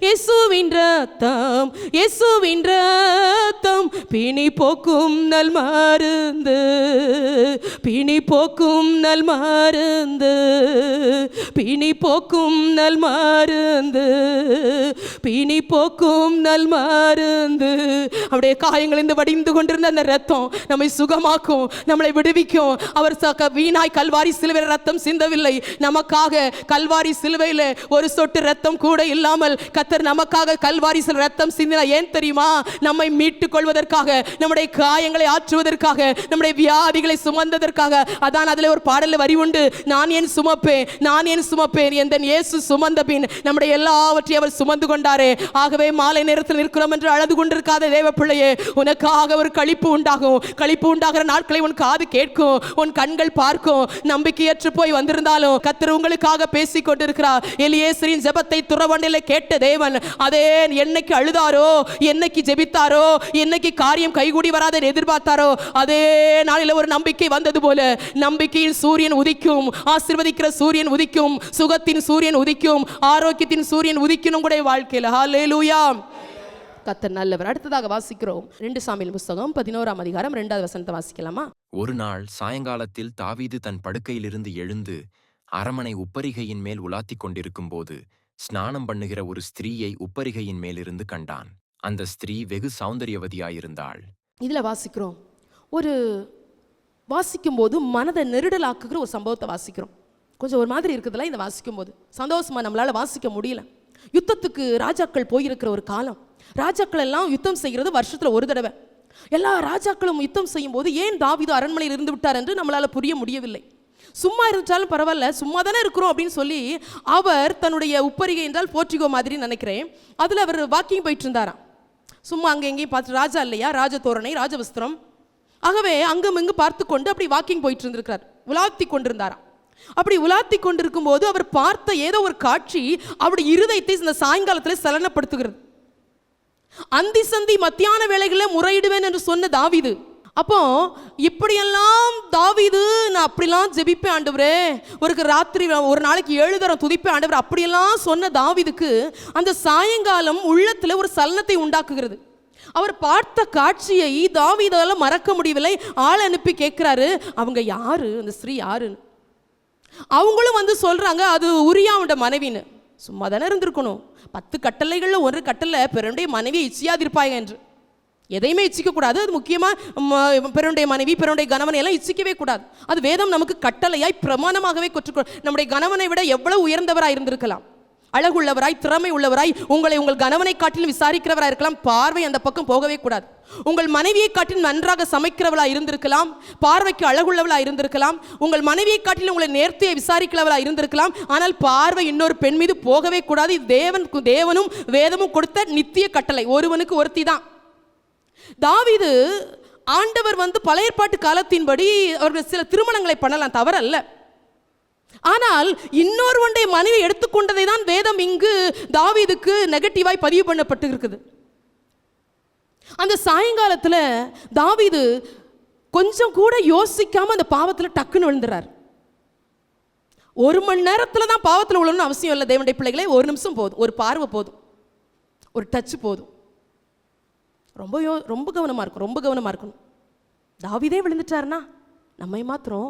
S1: இயேசுவின் ரத்தம், இயேசுவின் ரத்தம் ரத்தம் பிணி போக்கும் நல் மருந்து, பிணி போக்கும் நல் மருந்து, பிணி போக்கும் நல் மருந்து, பிணி போக்கும் நல் மருந்து. அப்படியே காயங்களிலிருந்து வடிந்து கொண்டிருந்த அந்த ரத்தம் நம்மை சுகமாக்கும், நம்மளை விடுவிக்கும். அவர் வீணாய் கல்வாரி சிலுவையில் ரத்தம் சிந்தவில்லை. நமக்காக கல்வாரி சிலுவையில் ஒரு சொட்டு ரத்தம் கூட இல்லாமல் கர்த்தர் நமக்காக கல்வாரி சிலுவையில் ரத்தம் சிந்தினார். ஏன் தெரியுமா? நம்மை மீட்டுக் கொள்வதற்காக, நம்முடைய காயங்களை ஆற்றுவதற்காக, நம்முடைய வியாதிகளை சுமந்ததற்காக. அதான் அதில் ஒரு பாடல் வரி உண்டு, நான் ஏன் சுமப்பேன், நான் ஏன் சுமப்பேன், எந்த இயேசு சுமந்த பின் நம்முடைய எல்லாவற்றையும் அவர் சுமந்து கொண்டாரே. ஆகவே மாலை நேரத்தில் நிற்கிறோம் என்று அழுது கொண்டிருக்காத தேவ பிள்ளையே, உனக்காக ஒரு களிப்பு உண்டாகும். களிப்பு உண்டாகிற நாட்களை உன் காது கேட்கும், உன் கண்கள் பார்க்கும். நம்பிக்கையற்று போய் வந்திருந்தாலும் கர்த்தர் உங்களுக்காக பேசிக் கொண்டிருக்கிறார். எலியேசரின் ஜெபத்தை துறவண்டிலே கேட்ட தேவன், அதே என்னைக்கு அழுதாரோ, என்னைக்கு ஜெபித்தாரோ, என்னைக்கு காரியம் கைகூடி வராத எதிர்பார்த்தாரோ, அதே நாளில் ஒரு நம்பிக்கை வந்தது போல நம்பிக்கையின் சூரியன் உதிக்கும், ஆசீர்வதிக்கிற சூரியன் உதிக்கும், சுகத்தின் சூரியன் உதிக்கும், ஆரோக்கியத்தின் சூரியன் உதிக்கும் உங்களுடைய வாழ்க்கையில். ஹல்லேலூயா. கர்த்தர் நல்லவர். அடுத்ததாக வாசிக்கிறோம் 2 சாமுவேல் புத்தகம் 11ஆம் அதிகாரம் 2வது வசனத்தை வாசிக்கலாமா?
S2: ஒரு நாள் சாயங்காலத்தில் தாவீது தன் படுக்கையிலிருந்து எழுந்து அரமனை உப்பரிகையின் மேல் உலாத்திக் கொண்டிருக்கும் போது ஸ்நானம் பண்ணுகிற ஒரு ஸ்திரீயை உப்பரிகையின் மேலிருந்து கண்டான். அந்த ஸ்திரீ வெகு சௌந்தரியவதியாயிருந்தாள்.
S1: இதுல வாசிக்கிறோம், ஒரு வாசிக்கும் போது மனதை நெருடலாக்குகிற ஒரு சம்பவத்தை வாசிக்கிறோம். கொஞ்சம் ஒரு மாதிரி இருக்குதுல்ல இந்த வாசிக்கும் போது, சந்தோஷமா நம்மளால வாசிக்க முடியல. யுத்தத்துக்கு ராஜாக்கள் போயிருக்கிற ஒரு காலம். ராஜாக்கள் எல்லாம் யுத்தம் செய்கிறது வருஷத்துல ஒரு தடவை. எல்லா ராஜாக்களும் யுத்தம் செய்யும் போது ஏன் தாவீது அரண்மனையில் இருந்து விட்டார் என்று நம்மளால புரிய முடியவில்லை. சும்மா இருந்துட்டாலும் பரவாயில்ல, சும்மா தானே இருக்கிறோம் அப்படின்னு சொல்லி அவர் தன்னுடைய உப்பரிகை என்றால் போர்ட்டிகோ மாதிரி நினைக்கிறேன், அதில் அவர் வாக்கிங் போயிட்டு இருந்தாராம். சும்மா அங்கே எங்கேயும் பார்த்து, ராஜா இல்லையா, ராஜ தோரணை, ராஜவஸ்திரம். ஆகவே அங்கும் இங்கு பார்த்து கொண்டு அப்படி வாக்கிங் போயிட்டு இருந்திருக்கிறார், உலாத்தி கொண்டிருந்தாராம். அப்படி உலாத்தி கொண்டிருக்கும் போது அவர் பார்த்த ஏதோ ஒரு காட்சி அவருடைய இருதயத்தை இந்த சாயங்காலத்தில் சலனப்படுத்துகிறது. அந்தி சந்தி மத்தியான வேளைகளில் முறையிடுவேன் என்று சொன்ன தாவீது, அப்போ இப்படியெல்லாம் தாவீது, நான் அப்படிலாம் ஜெபிப்பேன் ஆண்டவரே, ஒரு ராத்திரி ஒரு நாளைக்கு 7 தரம் துதிப்பேன் ஆண்டவர், அப்படியெல்லாம் சொன்ன தாவீதுக்கு அந்த சாயங்காலம் உள்ளத்தில் ஒரு சலனத்தை உண்டாக்குகிறது. அவர் பார்த்த காட்சியை தாவீதால மறக்க முடியவில்லை. ஆள் அனுப்பி கேட்கிறாரு, அவங்க யாரு, அந்த ஸ்திரீ யாருன்னு. அவங்களும் வந்து சொல்றாங்க, அது உரியாவோட மனைவின்னு. சும்மா தானே இருந்திருக்கணும், 10 கட்டளைகளில் ஒரு கட்டளை பிறனுடைய மனைவியை இச்சியாதிருப்பாங்க என்று. எதையுமே இச்சிக்க கூடாது. அது முக்கியமாக பிறனுடைய மனைவி, பிறனுடைய கணவனை எல்லாம் இச்சிக்கவே கூடாது. அது வேதம் நமக்கு கட்டளையாய் பிரமாணமாகவே கொற்றுக்கொள். நம்முடைய கணவனை விட எவ்வளவு உயர்ந்தவராய் இருந்திருக்கலாம், அழகுள்ளவராய், திறமை உள்ளவராய், உங்களை உங்கள் கணவனை காட்டிலும் விசாரிக்கிறவராய் இருக்கலாம். பார்வை அந்த பக்கம் போகவே கூடாது. உங்கள் மனைவியை காட்டிலும் நன்றாக சமைக்கிறவளாய் இருந்திருக்கலாம், பார்வைக்கு அழகுள்ளவளாய் இருந்திருக்கலாம். உங்கள் மனைவியை காட்டிலும் உங்களை நேர்த்தியை விசாரிக்கிறவளாய் இருந்திருக்கலாம். ஆனால் பார்வை இன்னொரு பெண் மீது போகவே கூடாது. இது தேவனும் வேதமும் கொடுத்த நித்திய கட்டளை. ஒருவனுக்கு ஒருத்தி தான். தாவீது ஆண்டவர் வந்து பழைய ஏற்பாட்டு காலத்தின்படி அவர்கள் சில திருமணங்களை பண்ணலாம், தவறல்ல. ஆனால் இன்னொருவனுடைய மனைவி எடுத்துக்கொண்டதை தான் வேதம் இங்கு தாவீதுக்கு நெகட்டிவாய் பதிவு பண்ணப்பட்டு இருக்குது. அந்த சாயங்காலத்தில் தாவீது கொஞ்சம் கூட யோசிக்காம அந்த பாவத்தில் டக்குன்னு விழுந்துறார். 1 மணி நேரத்தில் தான் பாவத்தில் விழணும்னு அவசியம் இல்லை தேவனுடைய பிள்ளைகளே. 1 நிமிஷம் போதும், ஒரு பார்வை போதும், ஒரு டச் போதும். ரொம்ப கவனமாக இருக்கும், ரொம்ப கவனமாக இருக்கணும். தாவீதே விழுந்துட்டாருன்னா நம்மை மாத்திரம்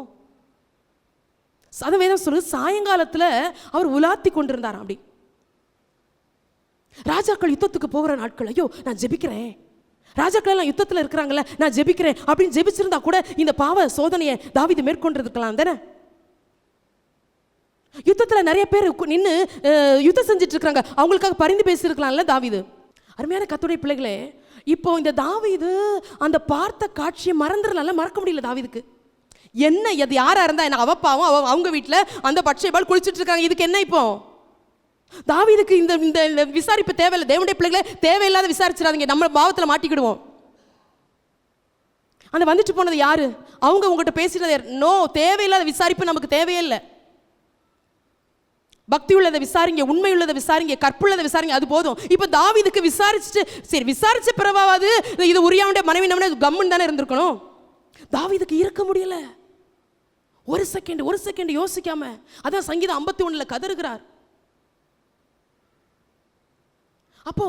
S1: வேதம் சொல்லு. சாயங்காலத்தில் அவர் உலாத்தி கொண்டிருந்தார். அப்படி ராஜாக்கள் யுத்தத்துக்கு போகிற நாட்கள், ஐயோ நான் ஜெபிக்கிறேன், ராஜாக்கள் எல்லாம் யுத்தத்தில் இருக்கிறாங்களே நான் ஜெபிக்கிறேன் அப்படின்னு ஜெபிச்சிருந்தா கூட இந்த பாவ சோதனையை தாவீது மேற்கொண்டிருக்கலாம் தானே. யுத்தத்தில் நிறைய பேர் நின்று யுத்தம் செஞ்சுட்டு இருக்காங்க, அவங்களுக்காக பரிந்து பேசியிருக்கலாம்ல தாவீது. அருமையான கர்த்தருடைய பிள்ளைகளே, இப்போ இந்த தாவீது அந்த பார்த்த காட்சியை மறந்துடல, மறக்க முடியல தாவீதுக்கு. என்ன அது யாரா இருந்தா என்ன, அவப்பாவும் அவங்க வீட்டில் அந்த பட்சைபால் குளிச்சுட்டு இருக்காங்க, இதுக்கு என்ன இப்போ? தாவீதுக்கு இந்த விசாரிப்பு தேவையில்லை. தேவனுடைய பிள்ளைகளே, தேவையில்லாத விசாரிச்சிடாதீங்க, நம்ம பாவத்தில் மாட்டிக்கிடுவோம். அந்த வந்துட்டு போனது யாரு, அவங்க உங்கள்கிட்ட பேசினது நோ, தேவையில்லாத விசாரிப்பு நமக்கு தேவையே இல்லை. பக்தி உள்ளதை விசாரிங்க, உண்மை உள்ளதை விசாரிங்க, கற்புள்ளதை விசாரிங்க, அது போதும். இப்போ தாவீதுக்கு விசாரிச்சுட்டு சரி விசாரிச்ச பிறவாவது இது உரியாவுடைய மனைவி நம்ம கம்முன்னு தானே இருந்திருக்கணும். தாவீதுக்கு இருக்க முடியல. ஒரு செகண்ட் யோசிக்காம, அதான் சங்கீதம் 51 கதறுகிறார். அப்போ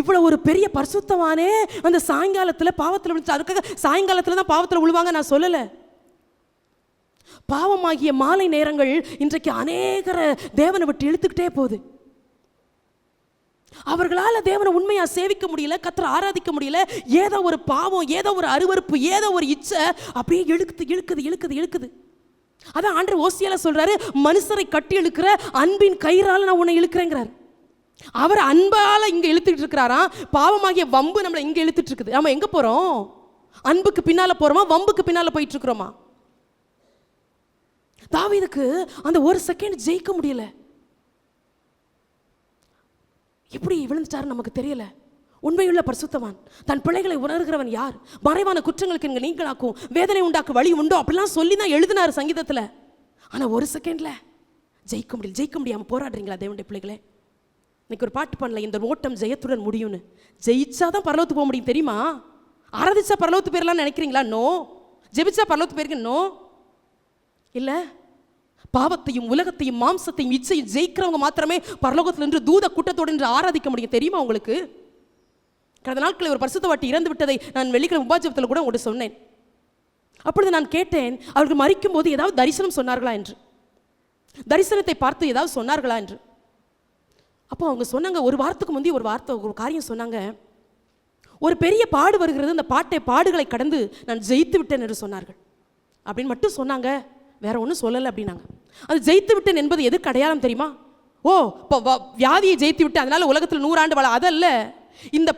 S1: இவ்வளவு ஒரு பெரிய பரிசுத்தவானே அந்த சாயங்காலத்தில் பாவத்தில் விழுந்து, அதுக்காக சாயங்காலத்தில் தான் பாவத்தில் விழுவாங்க நான் சொல்லலை. பாவமாகிய மாலை நேரங்கள் இன்றைக்கு அநேகரை தேவனை விட்டு இழுத்துக்கிட்டே போகுது. அவர்களால் தேவனை உண்மையா சேவிக்க முடியல, கர்த்தரை ஆராதிக்க முடியல. ஏதோ ஒரு பாவம், ஏதோ ஒரு அருவருப்பு, ஏதோ ஒரு இச்சை அப்படியே இழுக்குது. அதான் ஆண்டவர் ஓசியால சொல்றாரு, மனுஷரை கட்டி இழுக்கிற அன்பின் கயிறால நான் உன்னை இழுக்கிறேங்கிறார். அவர் அன்பால இங்க இழுத்துட்டு இருக்கிறாராம். பாவமாகிய வம்பு நம்மளை இங்க இழுத்துட்டு இருக்குது. நம்ம எங்க போறோம்? அன்புக்கு பின்னால போறோமா, வம்புக்கு பின்னால போயிட்டு இருக்கிறோமா? தாவீதுக்கு அந்த ஒரு செகண்ட் ஜெயிக்க முடியல. எப்படி விழுந்துட்டாரு நமக்கு தெரியல. உண்மையுள்ள பரிசுத்தவான், தன் பிள்ளைகளை உணர்கிறவன் யார்? மறைவான குற்றங்களுக்கு இங்கே நீங்களாக்கும், வேதனை உண்டாக்க வழி உண்டோ அப்படிலாம் சொல்லி தான் எழுதினார் சங்கீதத்தில். ஆனால் ஒரு செகண்ட்ல ஜெயிக்க முடியாமல் போராடுறீங்களா தேவனுடைய பிள்ளைகளே? இன்னைக்கு ஒரு பாட்டு பண்ணல, இந்த ஓட்டம் ஜெயத்துடன் முடியும்னு. ஜெயிச்சாதான் பரலோகத்துக்கு போக முடியும் தெரியுமா? ஆராதிச்சா பரலோகத்து போயிடலாம்னு நினைக்கிறீங்களா? நோ. ஜெபிச்சா பரலோகத்து போயிருக்கு? நோ. இல்லை, பாவத்தையும் உலகத்தையும் மாம்சத்தையும் இச்சையும் ஜெயிக்கிறவங்க மாத்திரமே பரலோகத்தில் நின்று தூத கூட்டத்தோடு நின்று ஆராதிக்க முடியும். தெரியுமா உங்களுக்கு? கடந்த நாட்களில் ஒரு பரிசுத்தவாட்டி இறந்து விட்டதை நான் வெள்ளிக்கிழமை உபாஜபத்தில் கூட உங்கள்கிட்ட சொன்னேன். அப்பொழுது நான் கேட்டேன், அவர்கள் மரிக்கும் போது ஏதாவது தரிசனம் சொன்னார்களா என்று, தரிசனத்தை பார்த்து ஏதாவது சொன்னார்களா என்று. அப்போ அவங்க சொன்னாங்க, ஒரு வாரத்துக்கு முந்தைய ஒரு காரியம் சொன்னாங்க. ஒரு பெரிய பாடு வருகிறது, அந்த பாடுகளை கடந்து நான் ஜெயித்து விட்டேன் என்று சொன்னார்கள். அப்படின்னு மட்டும் சொன்னாங்க, வேற ஒன்றும் சொல்லலை அப்படின்னாங்க. அது ஜெயித்து விட்டேன் என்பது எதுக்கு அடையாளம் தெரியுமா? ஓ, இப்போ வியாதியை ஜெயித்து விட்டேன் அதனால உலகத்தில் 100 ஆண்டு வாழ, அதல்ல. இந்த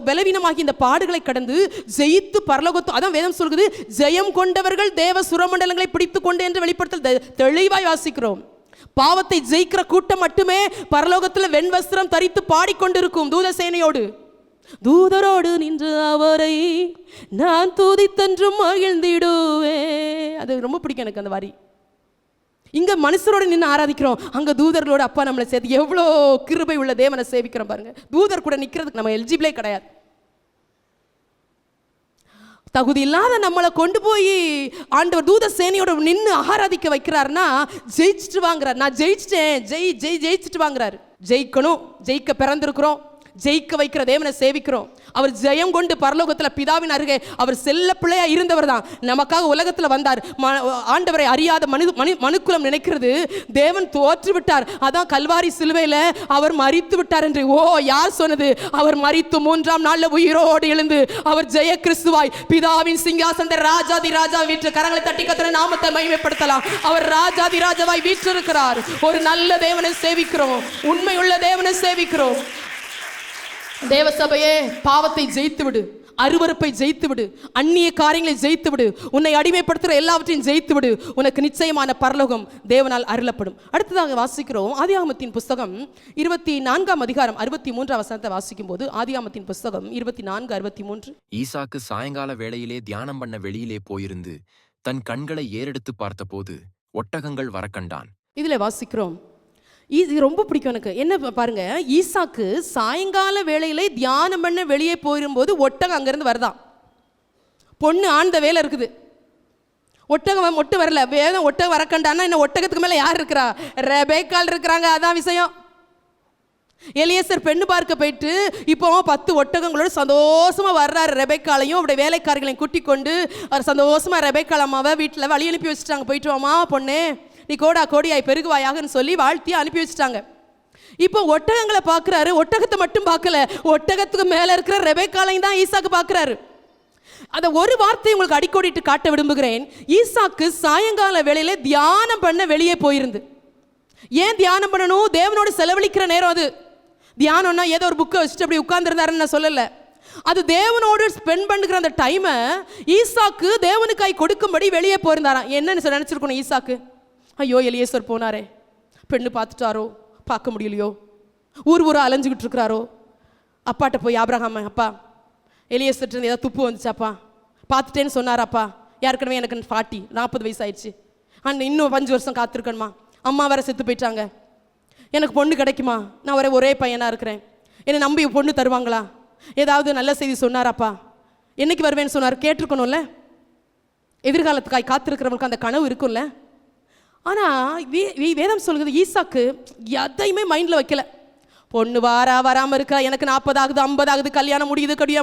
S1: பலவீனமாகி இந்த பாடுகளை கடந்து ஜெயித்து பரலோகத்து, அதான் வேதம் சொல்கிறது, ஜெயம் கொண்டவர்கள் தேவ சுரமண்டலங்களை பிடித்து கொண்டு என்று வெளிப்படுத்தல் தெளிவாய் வாசிக்கிறோம். பாவத்தை ஜெயிக்கிற கூட்டம் மட்டுமே பரலோகத்தில் வெண்வஸ்திரம் தரித்து பாடிக்கொண்டிருக்கும் தூத சேனையோடு. தூதரோடு நின்று அவரை நான் துதித்தென்றும் மகிழ்ந்திடுவே. அது ரொம்ப பிடிக்கும் எனக்கு அந்த வரி. இங்க மனுஷரோடு நின்று ஆராதிக்கிறோம், அங்க தூதர்களோட அப்பா நம்மளை சேர்த்து எவ்வளோ கிருபை உள்ள தேவனை சேவிக்கிறோம் பாருங்க. தூதர் கூட நிற்கிறதுக்கு நம்ம எலிஜிபிளே கிடையாது. தகுதி இல்லாத நம்மளை கொண்டு போய் ஆண்டவர் தூத சேனையோட நின்று ஆராதிக்க வைக்கிறாருன்னா ஜெயிச்சுட்டு வாங்குறாரு. நான் ஜெயிச்சிட்டேன், ஜெயிச்சுட்டு வாங்குறாரு. ஜெயிக்கணும், ஜெயிக்க பிறந்திருக்கிறோம், ஜெயிக்க வைக்கிற தேவனை சேவிக்கிறோம். அவர் ஜெயம் கொண்டு பரலோகத்தில் பிதாவின் அருகே அவர் செல்ல பிள்ளையா இருந்தவர் தான். நமக்காக உலகத்தில் வந்தார். ஆண்டவரை அறியாத மனுக்குலம் நினைக்கிறது தேவன் தோற்று விட்டார், அதான் கல்வாரி சிலுவையில் அவர் மரித்து விட்டார் என்று. ஓ, யார் சொன்னது? அவர் மரித்து 3ஆம் நாளில் உயிரோடு எழுந்து அவர் ஜெய கிறிஸ்துவாய் பிதாவின் சிங்காசனத்தை ராஜாதி ராஜா வீற்று, கரங்களை தட்டி கர்த்தருடைய நாமத்தை மகிமைப்படுத்தலாம். அவர் ராஜாதி ராஜாவாய் வீற்றிருக்கிறார். ஒரு நல்ல தேவனை சேவிக்கிறோம், உண்மையுள்ள தேவனை சேவிக்கிறோம். தேவ சபையே, பாவத்தை ஜெயித்து விடு, அருவருப்பை ஜெயித்து விடு, அந்நிய காரியங்களை ஜெயித்து விடு, உன்னை அடிமைப்படுத்துகிற எல்லாவற்றையும் ஜெயித்து விடு. உனக்கு நிச்சயமான பரலோகம் தேவனால் அருளப்படும். அடுத்ததாக வாசிக்கிறோம் ஆதியாகமத்தின் புஸ்தகம் 24ஆம் அதிகாரம் 63ஆம் வசனத்தை வாசிக்கும் போது, ஆதியாகமத்தின் புஸ்தகம் 24:63.
S2: ஈசாக்கு சாயங்கால வேளையிலே தியானம் பண்ண வெளியிலே போயிருந்து தன் கண்களை ஏறெடுத்து பார்த்தபோது ஒட்டகங்கள் வரக்கண்டான்.
S1: இதுல வாசிக்கிறோம், இது ரொம்ப பிடிக்கும் எனக்கு. என்ன பாருங்க, ஈசாக்கு சாயங்கால வேளையிலே தியானம் பண்ண வெளியே போயிரும்போது ஒட்டகம் அங்கிருந்து வருதான். பொண்ணு ஆழ்ந்த வேலை இருக்குது, ஒட்டகம் ஒட்டு வரல. வேதம் ஒட்டகம் வரக்கண்டான்னா என்ன, ஒட்டகத்துக்கு மேலே யார் இருக்கிறா? ரெபேக்காள் இருக்கிறாங்க. அதான் விஷயம். எலியேசர் பெண்ணு பார்க்க போயிட்டு இப்போ 10 ஒட்டகங்களோடு சந்தோஷமா வர்றாரு. ரெபேக்காளையும் அவருடைய வேலைக்காரர்களையும் கூட்டி கொண்டு அவர் சந்தோஷமா ரெபேக்காள் அம்மாவை வீட்டில் வழி அனுப்பி வச்சுட்டாங்க. போயிட்டு வாமா பொண்ணு, நீ கோடியாய் பெருகுவாயாகன்னு சொல்லி வாழ்த்தி அனுப்பி வச்சுட்டாங்க. இப்போ ஒட்டகங்களை பார்க்குறாரு, ஒட்டகத்தை மட்டும் பார்க்கல, ஒட்டகத்துக்கு மேலே இருக்கிற ரெபேக்காளையும் தான் ஈசாக்கு பார்க்குறாரு. அதை ஒரு வார்த்தை உங்களுக்கு அடிக்கோடிட்டு காட்ட விரும்புகிறேன். ஈசாக்கு சாயங்கால வேளையில தியானம் பண்ண வெளியே போயிருந்து. ஏன் தியானம் பண்ணணும்? தேவனோடு செலவழிக்கிற நேரம் அது. தியானம்னா ஏதோ ஒரு புக்கை வச்சுட்டு அப்படி உட்கார்ந்துருந்தாருன்னு நான் சொல்லலை. அது தேவனோடு ஸ்பெண்ட் பண்ணுகிற அந்த டைமை ஈசாக்கு தேவனுக்காய் கொடுக்கும்படி வெளியே போயிருந்தாராம். என்னன்னு நினச்சிருக்கணும் ஈசாக்கு? ஐயோ, எலியேசர் போனாரே, பெண்ணு பார்த்துட்டாரோ, பார்க்க முடியலையோ, ஊரா அலைஞ்சிக்கிட்டு இருக்கிறாரோ. அப்பாட்ட போய், ஆபிரகாம், அப்பா எலியேசர்ட்டு ஏதாவது துப்பு வந்துச்சாப்பா, பார்த்துட்டேன்னு சொன்னாராப்பா. ஏற்கனவே எனக்கு 40 வயசு ஆயிடுச்சு, இன்னும் 5 வருஷம் காத்திருக்கணுமா, அம்மா வேற செத்து போயிட்டாங்க, எனக்கு பொண்ணு கிடைக்குமா, நான் ஒரே பையனாக இருக்கிறேன், என்னை நம்பி பொண்ணு தருவாங்களா, ஏதாவது நல்ல செய்தி சொன்னாராப்பா, என்னைக்கு வருவேன்னு சொன்னார், கேட்டிருக்கணும்ல. எதிர்காலத்துக்காய் காத்திருக்கிறவங்களுக்கு அந்த கனவு இருக்கும்ல. ஆனால் வேதம் சொல்கிறது ஈசாக்கு எதையுமே மைண்டில் வைக்கல. பொண்ணு வராமல் இருக்கா, எனக்கு 40 ஆகுது 50 ஆகுது, கல்யாணம்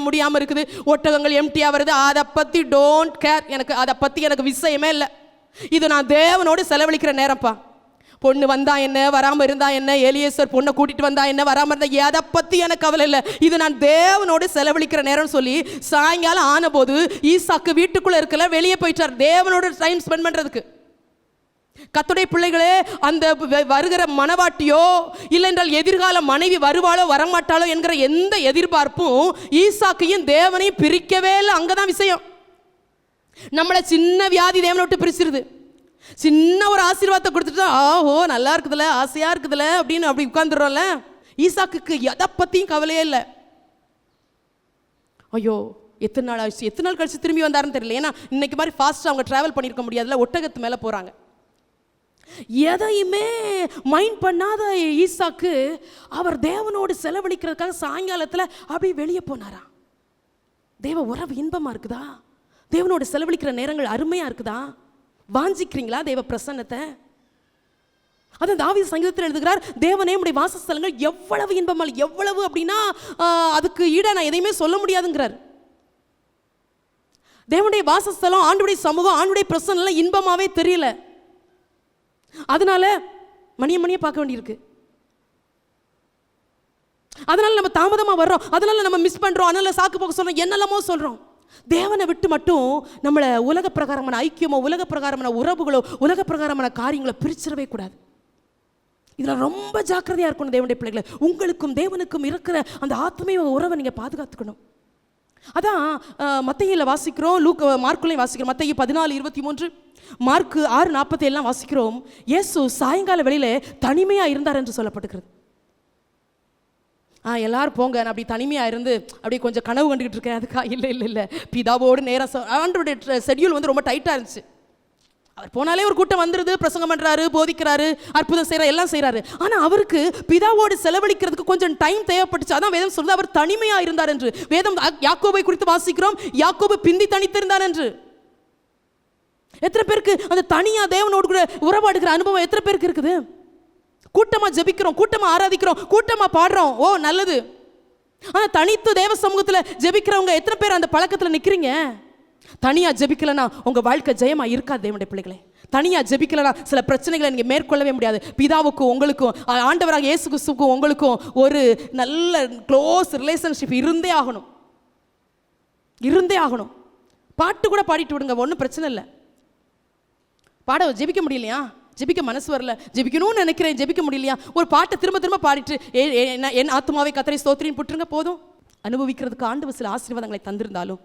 S1: முடியாமல் இருக்குது, ஒட்டகங்கள் எம்டியாக வருது, அதை பற்றி டோன்ட் கேர், அதை பற்றி எனக்கு விஷயமே இல்லை. இது நான் தேவனோடு செலவழிக்கிற நேரம்ப்பா. பொண்ணு வந்தா என்ன, வராமல் இருந்தா என்ன, எலியேசர் பொண்ணை கூட்டிட்டு வந்தா என்ன, வராமல் இருந்தா எதை பற்றி எனக்கு கவலை இல்லை, இது நான் தேவனோடு செலவழிக்கிற நேரம் சொல்லி சாயங்காலம் ஆனபோது ஈசாக்கு வீட்டுக்குள்ளே இருக்கல, வெளியே போயிட்டார் தேவனோட டைம் ஸ்பெண்ட் பண்ணுறதுக்கு. கர்த்தருடைய பிள்ளைகளே, அந்த வருகிற மனவாட்டியோ இல்லை என்றால் எதிர்கால மனைவி வருவாளோ வரமாட்டாளோ என்கிற எந்த எதிர்பார்ப்பும் ஈசாக்கையும் தேவனையும் பிரிக்கவே இல்லை. அங்கதான் விஷயம். நம்மளை சின்ன வியாதி தேவனை விட்டு பிரிச்சிருது. சின்ன ஒரு ஆசீர்வாதத்தை கொடுத்துட்டு ஆஹோ நல்லா இருக்குதுல்ல, ஆசையா இருக்குதுல்ல அப்படின்னு அப்படி உட்கார்ந்துடுறோம்ல. ஈசாக்குக்கு எதை பத்தியும் கவலையே இல்லை. ஐயோ எத்தனை நாள் ஆச்சு, எத்தனை நாள் கழிச்சு திரும்பி வந்தாருன்னு தெரியல. ஏன்னா இன்னைக்கு மாதிரி ஃபாஸ்ட்டாக அவங்க ட்ராவல் பண்ணியிருக்க முடியாதுல்ல, ஒட்டகத்து மேலே போகிறாங்க. எதையுமே மைண்ட் பண்ணாத ஈசாக்கு அவர் தேவனோடு செலவழிக்கிறதுக்காக சாயங்காலத்தில் அப்படி வெளியே போனாரா. தேவ உறவு இன்பமாக இருக்குதா? தேவனோடு செலவழிக்கிற நேரங்கள் அருமையாக இருக்குதா? வாஞ்சிக்கிறீங்களா தேவ பிரசன்னத்தை? அதான் தாவீது சங்கீதத்தில் எழுதுகிறார், தேவனே உம்முடைய வாசஸ்தலங்கள் எவ்வளவு இன்பமல், எவ்வளவு அப்படின்னா அதுக்கு ஈட நான் எதையுமே சொல்ல முடியாதுங்கிறார். தேவனுடைய வாசஸ்தலம், ஆண்டுடைய சமூகம், ஆண்டுடைய பிரசன்னம் இன்பமாவே தெரியல. அதனால மணியை பார்க்க வேண்டியிருக்கு. அதனால நம்ம தாமதமாக வர்றோம், அதனால நம்ம மிஸ் பண்றோம், அதனால சாக்கு போக்க சொல்றோம், என்னெல்லாமோ சொல்றோம். தேவனை விட்டு மட்டும் நம்மளை உலக பிரகாரமான ஐக்கியமோ, உலக பிரகாரமான உறவுகளோ, உலக பிரகாரமான காரியங்களோ பிரிச்சிடவே கூடாது. இதில் ரொம்ப ஜாக்கிரதையாக இருக்கணும் தேவனுடைய பிள்ளைகளை. உங்களுக்கும் தேவனுக்கும் இருக்கிற அந்த ஆத்மீய உறவை நீங்கள் பாதுகாத்துக்கணும். அதான் மத்தேயுல வாசிக்கிறோம், மார்க்குலையும் வாசிக்கிறோம். மத்தேயு 14:23, மார்க்கு 6:47 வாசிக்கிறோம். இயேசு சாயங்கால வேளையிலே தனிமையாக இருந்தார் என்று சொல்லப்பட்டிருக்கிறது. எல்லாரும் போங்க, நான் அப்படி தனிமையாக இருந்து அப்படி கொஞ்சம் கனவு கண்டுகிட்டு இருக்கேன். அதுக்கா இல்லை பிதாவோடு நேரம் ஆண்டவருடைய ஷெட்யூல் ரொம்ப டைட்டாக இருந்துச்சு. அவர் போனாலே ஒரு கூட்டம் வந்துடுது, பிரசங்கம் பண்ணுறாரு, போதிக்கிறாரு, அற்புதம் செய்கிறார், எல்லாம் செய்கிறாரு. ஆனால் அவருக்கு பிதாவோடு செலவழிக்கிறதுக்கு கொஞ்சம் டைம் தேவைப்பட்டுச்சு. அதான் வேதம் சொல்லுது அவர் தனிமையாக இருந்தார் என்று. வேதம் யாக்கோபை குறித்து வாசிக்கிறோம், யாக்கோபு பிந்தி தனித்திருந்தார் என்று. எத்தனை பேருக்கு அந்த தனியாக தேவனோடு கூட உறவாடுகிற அனுபவம் எத்தனை பேருக்கு இருக்குது? கூட்டமாக ஜெபிக்கிறோம், கூட்டமாக ஆராதிக்கிறோம், கூட்டமாக பாடுறோம், ஓ நல்லது. ஆனால் தனித்து தேவ சமூகத்தில் ஜெபிக்கிறவங்க எத்தனை பேர் அந்த பழக்கத்தில் நிற்கிறீங்க? தனியாக ஜெபிக்கலனா உங்கள் வாழ்க்கை ஜெயமாக இருக்காது தேவனுடைய பிள்ளைகளே. தனியாக ஜெபிக்கலனா சில பிரச்சனைகளை நீங்கள் மேற்கொள்ளவே முடியாது. பிதாவுக்கும் உங்களுக்கும், ஆண்டவராக இயேசு கிறிஸ்துவுக்கும் உங்களுக்கும் ஒரு நல்ல க்ளோஸ் ரிலேஷன்ஷிப் இருந்தே ஆகணும். பாட்டு கூட பாடிட்டு விடுங்க, ஒன்றும் பிரச்சனை இல்லை. ஜெபிக்க முடியலையா? ஜெபிக்க மனசு வரல, ஜெபிக்கணும்னு நினைக்கிறேன், ஜெபிக்க முடியலையா? ஒரு பாட்டை திரும்ப பாடிட்டு என் ஆத்மாவை கர்த்தரை ஸ்தோத்திரின்னு புட்டுருங்க போதும். அனுபவிக்கிறதுக்கு ஆண்டவர் சில ஆசீர்வாதங்களை தந்திருந்தாலும்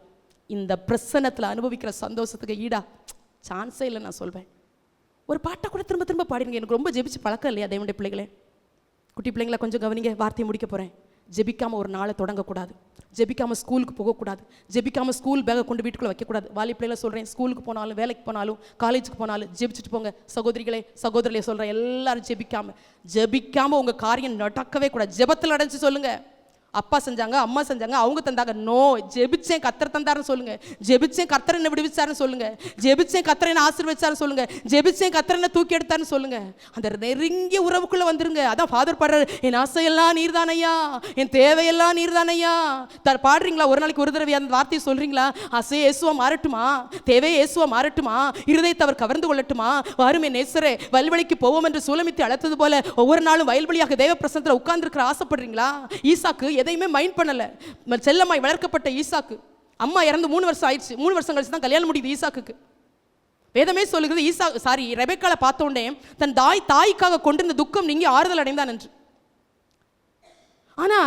S1: இந்த பிரசன்னத்தில் அனுபவிக்கிற சந்தோஷத்துக்கு ஈடா சான்ஸே இல்லை நான் சொல்வேன். ஒரு பாட்டை கூட திரும்ப பாடிடுங்க. எனக்கு ரொம்ப ஜெபிச்சு பழக்கம் இல்லையா தேவனுடைய பிள்ளைகளே? குட்டி பிள்ளைங்களை கொஞ்சம் கவனிங்க, வார்த்தையை முடிக்க போகிறேன். ஜெபிக்காமல் ஒரு நாளை தொடங்கக்கூடாது, ஜெபிக்காமல் ஸ்கூலுக்கு போகக்கூடாது, ஜெபிக்காமல் ஸ்கூல் பேக்கை கொண்டு வீட்டுக்குள்ளே வைக்கக்கூடாது. வாலி பிள்ளைகளை சொல்கிறேன், ஸ்கூலுக்கு போனாலும், வேலைக்கு போனாலும், காலேஜுக்கு போனாலும் ஜெபிச்சுட்டு போங்க. சகோதரிகளே சகோதரிகளே சொல்கிறேன், எல்லாரும் ஜெபிக்காமல் உங்கள் காரியம் நடக்கவே கூடாது. ஜெபத்தில் நடந்துச்சு சொல்லுங்கள், அப்பா செஞ்சாங்க, அம்மா செஞ்சாங்க, அவங்க தந்தாங்க. நோ, ஜெபிச்சேன் கர்த்தர் தந்தாருன்னு சொல்லுங்க. ஜெபிச்சேன் கர்த்தர் என்ன விடுவிச்சாருன்னு சொல்லுங்க. ஜெபிச்சேன் கர்த்தர் என்ன ஆசீர்வதிச்சாருன்னு சொல்லுங்க. ஜெபிச்சேன் கர்த்தர் என்ன தூக்கி எடுத்தாருன்னு சொல்லுங்க. அந்த நெருங்கிய உறவுக்குள்ள வந்துருங்க. அதான் ஃபாதர் பாடுறாரு, என் ஆசையெல்லாம் நீர்தானையா, என் தேவையெல்லாம் நீர்தானையா. பாடுறீங்களா? ஒரு நாளைக்கு ஒரு தடவை அந்த வார்த்தையை சொல்றீங்களா? ஆசையே இயேசுவா மாறட்டுமா, தேவையே இயேசுவா மாறட்டுமா, இருதயத்தை அவர் கவர்ந்து கொள்ளட்டுமா, வாருமே நேசரே வயல்வெளிக்கு போவோம் என்று சூலமித்து அழைத்தது போல ஒவ்வொரு நாளும் வயல்வெளியாக தேவ பிரசன்னத்தில் உட்கார்ந்துருக்கிற ஆசைப்படுறீங்களா? ஈசாக்கு எதையுமே மைண்ட் பண்ணல. செல்லமாய் வளர்க்கப்பட்ட ஈசாக்கு, அம்மா இறந்து 3 வருஷம் ஆயிடுச்சு. 3 வருஷம் கழிச்சு தான் கல்யாணம் முடியுது ஈசாக்கு. வேதமே சொல்லுகிறது, ரெபெக்காளை பார்த்த உடனே தன் தாய்க்காக கொண்டிருந்த துக்கம் நீங்கி ஆறுதல் அடைந்தான் என்று. ஆனா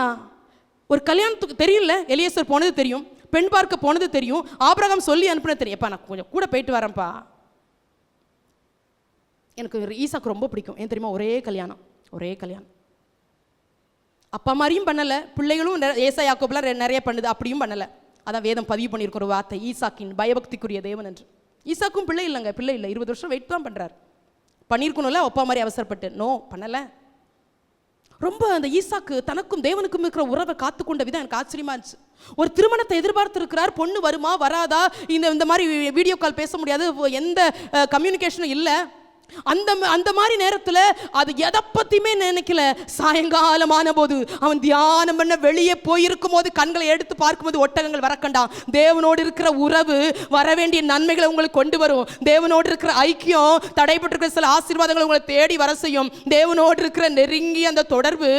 S1: ஒரு கல்யாணத்துக்கு தெரியல, எலியேசர் போனது தெரியும், பெண் பார்க்க போனது தெரியும், ஆபிரகாம் சொல்லி அனுப்புனது தெரியும். எப்பா நான் கொஞ்சம் கூட போயிட்டு வரேன்ப்பா, எனக்கு ஈசாக்கு ரொம்ப பிடிக்கும். ஏன் தெரியுமா? ஒரே கல்யாணம். அப்பா மாதிரியும் பண்ணலை, பிள்ளைகளும் ஏசா யாக்கோபெலாம் நிறைய பண்ணுது, அப்படியும் பண்ணலை. அதான் வேதம் பதிவு பண்ணியிருக்கிற ஒரு வார்த்தை, ஈசாக்கின் பயபக்திக்குரிய தேவன் என்று. ஈசாக்கும் பிள்ளை இல்லை, 20 வருஷம் வெயிட் தான் பண்ணுறாரு. பண்ணியிருக்கணும்ல அப்பா மாதிரி அவசரப்பட்டு, நோ பண்ணலை. ரொம்ப அந்த ஈசாக்கு தனக்கும் தேவனுக்கும் இருக்கிற உறவை காத்துக்கொண்ட விதம் எனக்கு ஆச்சரியமா இருந்துச்சு. ஒரு திருமணத்தை எதிர்பார்த்து இருக்கிறார், பொண்ணு வருமா வராதா, இந்த மாதிரி வீடியோ கால் பேச முடியாது, எந்த கம்யூனிகேஷனும் இல்லை. அந்த மாதிரி நேரத்தில் அது எதை பத்தியுமே நினைக்கல. சாயங்காலமான போது அவன் தியானம் பண்ண வெளியே போயிருக்கும் போது கண்களை எடுத்து பார்க்கும்போது ஒட்டகங்கள் வர கண்டான். தேவனோடு இருக்கிற உறவு வர வேண்டிய நன்மைகளை உங்களுக்கு கொண்டு வரும். தேவனோடு இருக்கிற ஐக்கியம் தடைபட்டிருக்கிற சில ஆசீர்வாதங்களை உங்களை தேடி வர செய்யும். தேவனோடு இருக்கிற நெருங்கிய அந்த தொடர்பு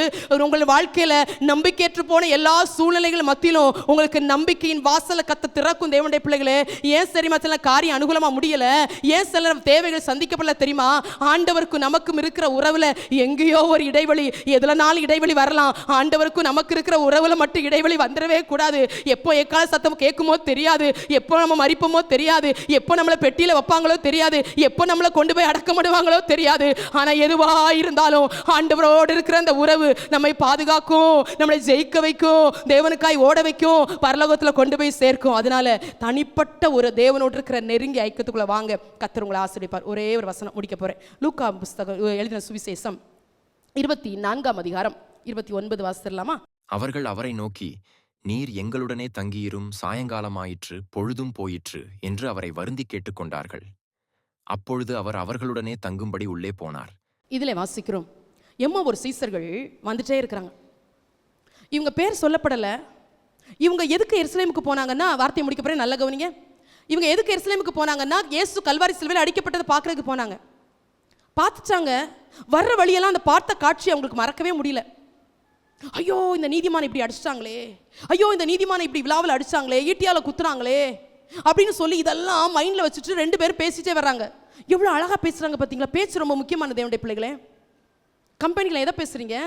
S1: உங்கள் வாழ்க்கையில நம்பிக்கையற்று போன எல்லா சூழ்நிலைகள் மத்தியிலும் உங்களுக்கு நம்பிக்கையின் வாசலை கத்த திறக்கும். தேவனுடைய பிள்ளைகளே, ஏன் சரிமா சில காரியம் அனுகூலமா முடியல, ஏன் சில தேவைகள் சந்திக்கப்படல தெரியுமா? ஆண்டவருக்கும் நமக்கும் இருக்கிற உறவுல எங்கேயோ ஒரு இடைவெளி, எதுலனாலும் இடைவெளி வரலாம். ஆண்டவருக்கும் நமக்கு இருக்கிற உறவுல மட்டும் இடைவெளி வந்துடவே கூடாது. எப்போ எக்கால சத்தம் கேட்குமோ தெரியாது, எப்போ நம்ம மறிப்போமோ தெரியாது, எப்போ நம்மளை பெட்டியில வைப்பாங்களோ தெரியாது, எப்போ நம்மளை கொண்டு போய் அடக்கமிடுவாங்களோ தெரியாது. ஆனா எதுவா இருந்தாலும் ஆண்டவரோடு இருக்கிற அந்த உறவு நம்மை பாதுகாக்கும், நம்மளை ஜெயிக்க வைக்கும், தேவனுக்காய் ஓட வைக்கும், பரலோகத்துல கொண்டு போய் சேர்க்கும். அதனால தனிப்பட்ட ஒரு தேவனோடு இருக்கிற நெருங்கி ஐக்கியத்துக்குள்ள வாங்க. கர்த்தர் உங்களை ஆசீர்வதிப்பார். ஒரே ஒரு வசனம் முடிக்க போறேன். லூக்கா புஸ்தகம் எழுதின சுவிசேஷம் 24ஆம் அதிகாரம் 29 வாசிடலாமா?
S2: அவர்கள் அவரை நோக்கி, நீர் எங்களுடனே தங்கியிரும், சாயங்காலமாயிற்று, பொழுதும் போயிற்று என்று அவரை வருந்தி கேட்டுக்கொண்டார்கள். அப்பொழுது அவர் அவர்களுடனே தங்கும்படி உள்ளே போனார்.
S1: இதில் வாசிக்கிறோம், ஒரு சீசர்கள் வந்துட்டே இருக்கிறாங்க. இவங்க பேர் சொல்லப்படலை. இவங்க எதுக்கு எருசலேமுக்கு போனாங்கன்னா, வார்த்தையை முடிக்க போறேன், நல்ல கவனிங்க. இவங்க எதுக்கு எருசலேமுக்கு போனாங்கன்னா, இயேசு கல்வாரி சிலுவையில் அடிக்கப்பட்டதை பார்க்கறதுக்கு போனாங்க. பார்த்துட்டாங்க. வர்ற வழியெல்லாம் அந்த பார்த்த காட்சி அவங்களுக்கு மறக்கவே முடியல. ஐயோ, இந்த நீதிமானை இப்படி அடிச்சிட்டாங்களே, ஐயோ இந்த நீதிமானை இப்படி விழாவில் அடிச்சாங்களே, ஈட்டியால குத்துறாங்களே அப்படின்னு சொல்லி இதெல்லாம் மைண்டில் வச்சுட்டு 2 பேரும் பேசிட்டே வர்றாங்க. எவ்வளோ அழகாக பேசுகிறாங்க பார்த்தீங்களா? பேச்சு ரொம்ப முக்கியமானது தேவனுடைய பிள்ளைகளே. கம்பெனியில் எதை பேசுகிறீங்க?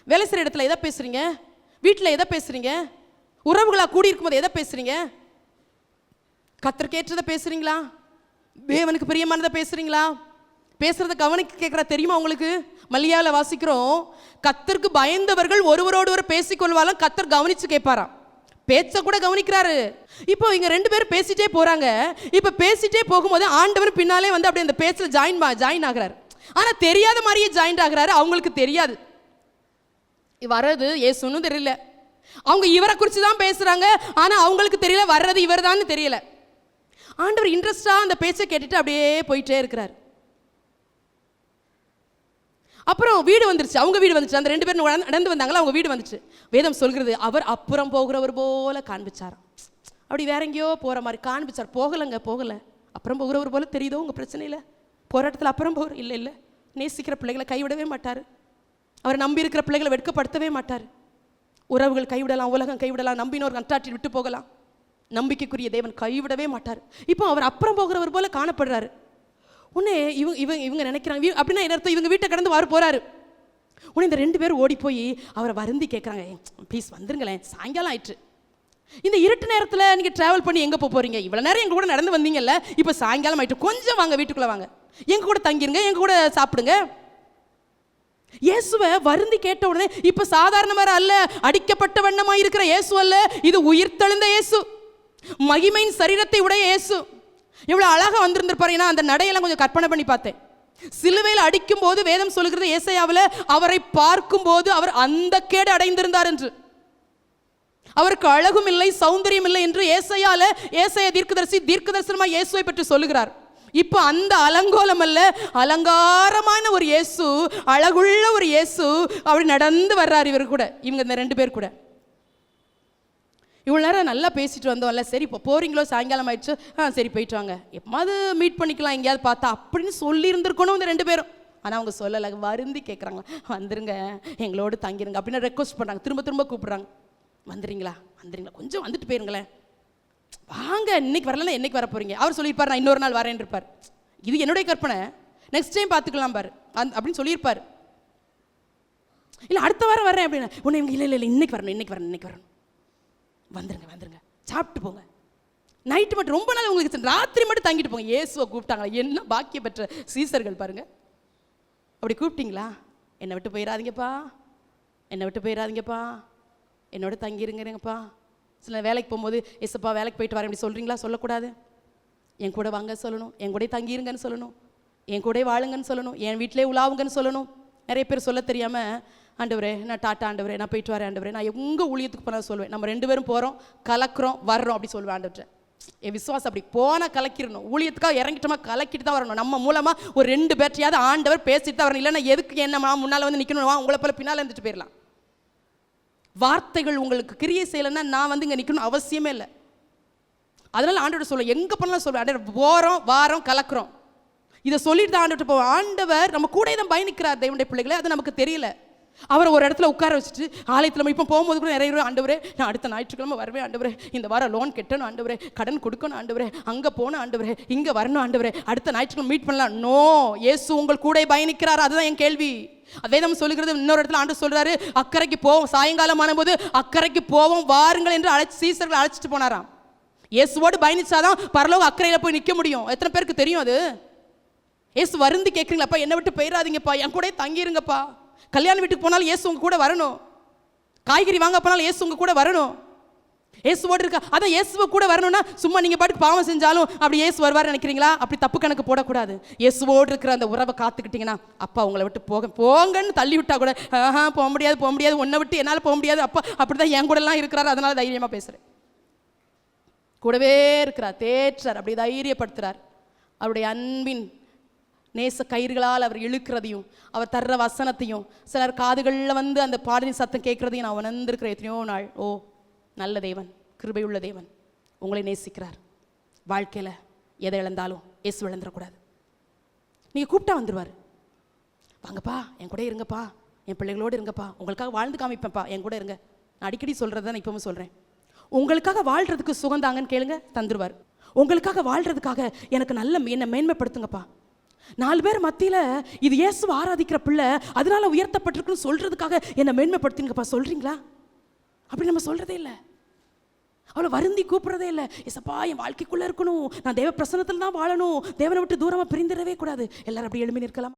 S1: வேலை செய்கிற இடத்துல எதை பேசுகிறீங்க? வீட்டில் எதை பேசுகிறீங்க? உறவுகளாக கூடி இருக்கும்போது எதை பேசுகிறீங்க? கர்த்தருக்கு ஏற்றதை பேசுகிறீங்களா? தேவனுக்கு பிரியமானதை பேசுகிறீங்களா? பேசுறத கவனிக்க கேட்குற தெரியுமா உங்களுக்கு? மல்லியாவில் வாசிக்கிறோம், கர்த்தருக்கு பயந்தவர்கள் ஒருவரோடு ஒரு பேசிக்கொள்வாலும் கர்த்தர் கவனிச்சு கேட்பாராம். பேச்ச கூட கவனிக்கிறாரு. இப்போ இங்க 2 பேரும் பேசிட்டே போறாங்க. இப்போ பேசிட்டே போகும்போது ஆண்டவர் பின்னாலே வந்து அப்படியே அந்த பேச்சில் ஜாயின் ஆகிறாரு. ஆனா தெரியாத மாதிரியே ஜாயின் ஆகிறாரு. அவங்களுக்கு தெரியாது வர்றது இயேசுன்னு தெரியல. அவங்க இவரை குறித்து தான் பேசுறாங்க. ஆனா அவங்களுக்கு தெரியல வர்றது இவர் தான் தெரியல. ஆண்டவர் இன்ட்ரெஸ்டா அந்த பேச்சை கேட்டுட்டு அப்படியே போயிட்டே இருக்கிறார். அப்புறம் வீடு வந்துருச்சு, அவங்க வீடு வந்துச்சு. அந்த 2 பேரும் நடந்து வந்தாங்களா, அவங்க வீடு வந்துச்சு. வேதம் சொல்கிறது, அவர் அப்புறம் போகிறவர் போல காண்பிச்சாராம். அப்படி வேற எங்கேயோ போற மாதிரி காண்பிச்சார். போகல. அப்புறம் போகிறவர் போல தெரியுதோ உங்க பிரச்சனையில்? போராட்டத்தில் அப்புறம் போகிற இல்லை. நேசிக்கிற பிள்ளைகளை கைவிடவே மாட்டார். அவர் நம்பி இருக்கிற பிள்ளைகளை வெட்கப்படுத்தவே மாட்டார். உறவுகள் கைவிடலாம், உலகம் கைவிடலாம், நம்பினோர் கண்டாட்டி விட்டு போகலாம், நம்பிக்கைக்குரிய தேவன் கைவிடவே மாட்டார். இப்போ அவர் அப்புறம் போகிறவர் போல காணப்படுறாரு. உடனே இவங்க நினைக்கிறாங்க, அப்படின்னா என்ன அர்த்தம்? இவங்க வீட்டை கடந்து வாரு போறாரு. உடனே இந்த 2 பேரும் ஓடி போய் அவரை வருந்தி கேட்குறாங்க, ப்ளீஸ் வந்துருங்களேன், சாயங்காலம் ஆயிற்று. இந்த இருட்டு நேரத்தில் நீங்கள் ட்ராவல் பண்ணி எங்கே போகிறீங்க? இவ்வளோ நேரம் எங்கள் கூட நடந்து வந்தீங்கல்ல, இப்போ சாயங்காலம் ஆயிட்டு, கொஞ்சம் வாங்க, வீட்டுக்குள்ளே வாங்க, எங்கள் கூட தங்கிருங்க, எங்கள் கூட சாப்பிடுங்க. இயேசுவை வருந்தி கேட்ட உடனே, இப்போ சாதாரணமாக அல்ல, அடிக்கப்பட்ட வண்ணமாக இருக்கிற இயேசு அல்ல, இது உயிர்த்தெழுந்த இயேசு, மகிமையின் சரீரத்தை உடைய இயேசு. எவ்வளோ அழகாக வந்திருந்திருப்பாரு. ஏன்னா அந்த நடையெல்லாம் கொஞ்சம் கற்பனை பண்ணி பார்த்தேன். சிலுவையில் அடிக்கும் போது வேதம் சொல்லுகிறது, ஏசாயாவில் அவரை பார்க்கும் போது அவர் அந்த கேடு அடைந்திருந்தார் என்று. அவருக்கு அழகும் இல்லை, சௌந்தரியம் இல்லை என்று ஏசாயா தீர்க்கதரிசனமாக இயேசுவை பற்றி சொல்லுகிறார். இப்போ அந்த அலங்கோலம் அல்ல, அலங்காரமான ஒரு இயேசு, அழகுள்ள ஒரு இயேசு அப்படி நடந்து வர்றார் இவர் கூட, இவங்க இந்த 2 பேர் கூட. இவ்வளோ நேரம் நல்லா பேசிட்டு வந்தோம்ல, சரி இப்போ போகிறீங்களோ, சாயங்காலம் ஆயிடுச்சு, சரி போயிட்டு வாங்க, எப்போது மீட் பண்ணிக்கலாம் எங்கேயாவது பார்த்தா அப்படின்னு சொல்லியிருந்துருக்கணும் இந்த 2 பேரும். ஆனால் அவங்க சொல்லலை, வருந்தி கேட்குறாங்க, வந்துருங்க, எங்களோடு தங்கிருங்க அப்படின்னு ரெக்வஸ்ட் பண்ணுறாங்க. திரும்ப கூப்பிட்றாங்க, வந்துடுறீங்களா, கொஞ்சம் வந்துட்டு போயிருங்களேன், வாங்க, இன்னைக்கு வரலன்னா என்னைக்கு வர போகிறீங்க? அவர் சொல்லியிருப்பார், நான் இன்னொரு நாள் வரேன் இருப்பார். இது என்னுடைய கற்பனை, நெக்ஸ்ட் டைம் பார்த்துக்கலாம் பாரு அப்படின்னு சொல்லியிருப்பார். இல்லை அடுத்த வாரம் வரேன் அப்படின்னா, உன்னை இவங்க இல்லை இன்னைக்கு வரணும், வந்துருங்க, சாப்பிட்டு போங்க, நைட்டு மட்டும், ரொம்ப நாள் உங்களுக்கு ராத்திரி மட்டும் தங்கிட்டு போங்க. இயேசுவை கூப்பிட்டாங்களா? என்ன பாக்கிய பெற்ற சீசர்கள் பாருங்க. அப்படி கூப்பிட்டீங்களா? என்னை விட்டு போயிடாதீங்கப்பா, என்னோட தங்கிருங்கப்பா. சில வேலைக்கு போகும்போது, எஸ்ப்பா வேலைக்கு போயிட்டு வரேன் அப்படி சொல்கிறீங்களா? சொல்லக்கூடாது. என் கூட வாங்க சொல்லணும், என் கூட தங்கிருங்கன்னு சொல்லணும், என் கூட வாழுங்கன்னு சொல்லணும், என் வீட்டிலே உலாவுங்கன்னு சொல்லணும். நிறைய பேர் சொல்ல தெரியாமல், ஆண்டவரே நான் டாட்டா ஆண்டவரே, நான் போயிட்டு வரேன் ஆண்டவரே, நான் எங்கள் ஊழியத்துக்கு போனால் சொல்லுவேன், நம்ம 2 பேரும் போகிறோம், கலக்கிறோம், வர்றோம் அப்படி சொல்லுவேன் ஆண்டவரே. என் விசுவாசம் அப்படி போனால் கலக்கிடணும். ஊழியத்துக்காக இறங்கிட்டோமா கலக்கிட்டு தான் வரணும். நம்ம மூலமாக ஒரு 2 பேர்ட்டையாவது ஆண்டவர் பேசிட்டு தான் வரணும். இல்லைன்னா எதுக்கு என்ன முன்னால் வந்து நிற்கணும், உங்களை போல பின்னால் இருந்துட்டு போயிடலாம். வார்த்தைகள் உங்களுக்கு கிரியை செய்யலைன்னா நான் வந்து இங்கே நிற்கணும் அவசியமே இல்லை. அதனால் ஆண்டவர் சொல்ல எங்கே பண்ணலாம் சொல்லுவேன், ஆண்டவர் போகிறோம் வாரம் கலக்கிறோம், இதை சொல்லிட்டு தான் ஆண்டவர் போவோம். ஆண்டவர் நம்ம கூட தான் பயணிக்கிறார் தேவனுடைய பிள்ளைகளே, அது நமக்கு தெரியல. அவரை ஒரு இடத்துல உட்கார வச்சுட்டு ஆலயத்தில் இப்போ போகும்போது கூட நிறைய ஆண்டவரே நான் அடுத்த ஞாயிற்றுக்கிழமை வருவேன் ஆண்டவரே, இந்த வாரம் லோன் கட்டணும் ஆண்டவரே, கடன் கொடுக்கணும் ஆண்டவரே, அங்கே போகணும் ஆண்டவரே, இங்கே வரணும் ஆண்டவரே, அடுத்த ஞாயிற்றுக்கிழமை மீட் பண்ணலாம். நோ, இயேசு உங்கள் கூட பயணிக்கிறார். அதுதான் என் கேள்வி. அதே நம்ம சொல்லுகிறது. இன்னொரு இடத்துல ஆண்டு சொல்றாரு, அக்கறைக்கு போவோம், சாயங்காலமான போது அக்கறைக்கு போவோம் வாருங்கள் என்று சீசர்களை அழைச்சிட்டு போனாராம். இயேசுவோடு பயணிச்சாதான் பரலோக அக்கறையில் போய் நிற்க முடியும். எத்தனை பேருக்கு தெரியும் அது? இயேசு வருந்து கேட்குறீங்களாப்பா, என்னை விட்டு போயிடாதீங்கப்பா, என் கூட தங்கிருங்கப்பா. கல்யாண வீட்டுக்கு போனாலும் இயேசு உங்க கூட வரணும். காய்கறி வாங்க போனாலும் இயேசு உங்க கூட வரணும். இயேசுவோடு இருக்கா. அதான் இயேசுவை கூட வரணும்னா சும்மா நீங்கள் பாட்டுக்கு பாவம் செஞ்சாலும் அப்படி இயேசு வருவார் நினைக்கிறீங்களா? அப்படி தப்பு கணக்கு போடக்கூடாது. இயேசுவோடு இருக்கிற அந்த உறவை காத்துக்கிட்டீங்கன்னா அப்பா உங்களை விட்டு போங்கன்னு தள்ளி விட்டா கூட போக முடியாது, உன்னை விட்டு என்னால் போக முடியாது, அப்பா அப்படிதான் என் கூடலாம் இருக்கிறார், அதனால தைரியமாக பேசுகிறேன். கூடவே இருக்கிறார், தேற்றார், அப்படி தைரியப்படுத்துறார். அவருடைய அன்பின் நேச கயிறுகளால் அவர் இழுக்கிறதையும் அவர் தர்ற வசனத்தையும் சிலர் காதுகளில் வந்து அந்த பாடலின் சத்தம் கேட்குறதையும் நான் உணர்ந்திருக்கிறேன் எத்தனையோ நாள். ஓ, நல்ல தேவன், கிருபையுள்ள தேவன் உங்களை நேசிக்கிறார். வாழ்க்கையில் எதை இழந்தாலும் இயேசு இழந்துடக்கூடாது. நீங்கள் கூப்பிட்டா வந்துடுவார். வாங்கப்பா என் கூட இருங்கப்பா, என் பிள்ளைகளோடு இருங்கப்பா, உங்களுக்காக வாழ்ந்து காமிப்பேன்ப்பா, என் கூட இருங்க. நான் அடிக்கடி சொல்கிறது தான் இப்பவும் சொல்கிறேன். உங்களுக்காக வாழ்கிறதுக்கு சுகந்தாங்கன்னு கேளுங்க, தந்துடுவார். உங்களுக்காக வாழ்கிறதுக்காக எனக்கு நல்ல என்னை மேன்மைப்படுத்துங்கப்பா, 4 பேர் மத்தியில் இது இயேசுவை ஆராதிக்கிற பிள்ளை அதனால உயர்த்தப்பட்டிருக்குன்னு சொல்கிறதுக்காக என்னை மேன்மைப்படுத்துங்கப்பா சொல்கிறீங்களா? அப்படி நம்ம சொல்கிறதே இல்லை. அவளை வருந்தி கூப்பிட்றதே இல்லை. ஏசப்பா என் வாழ்க்கைக்குள்ளே இருக்கணும், நான் தேவ பிரசன்னத்தில் தான் வாழணும், தேவனை விட்டு தூரமாக பிரிந்திடவே கூடாது. எல்லாரும் அப்படி எழுப்பி நிற்கலாம்.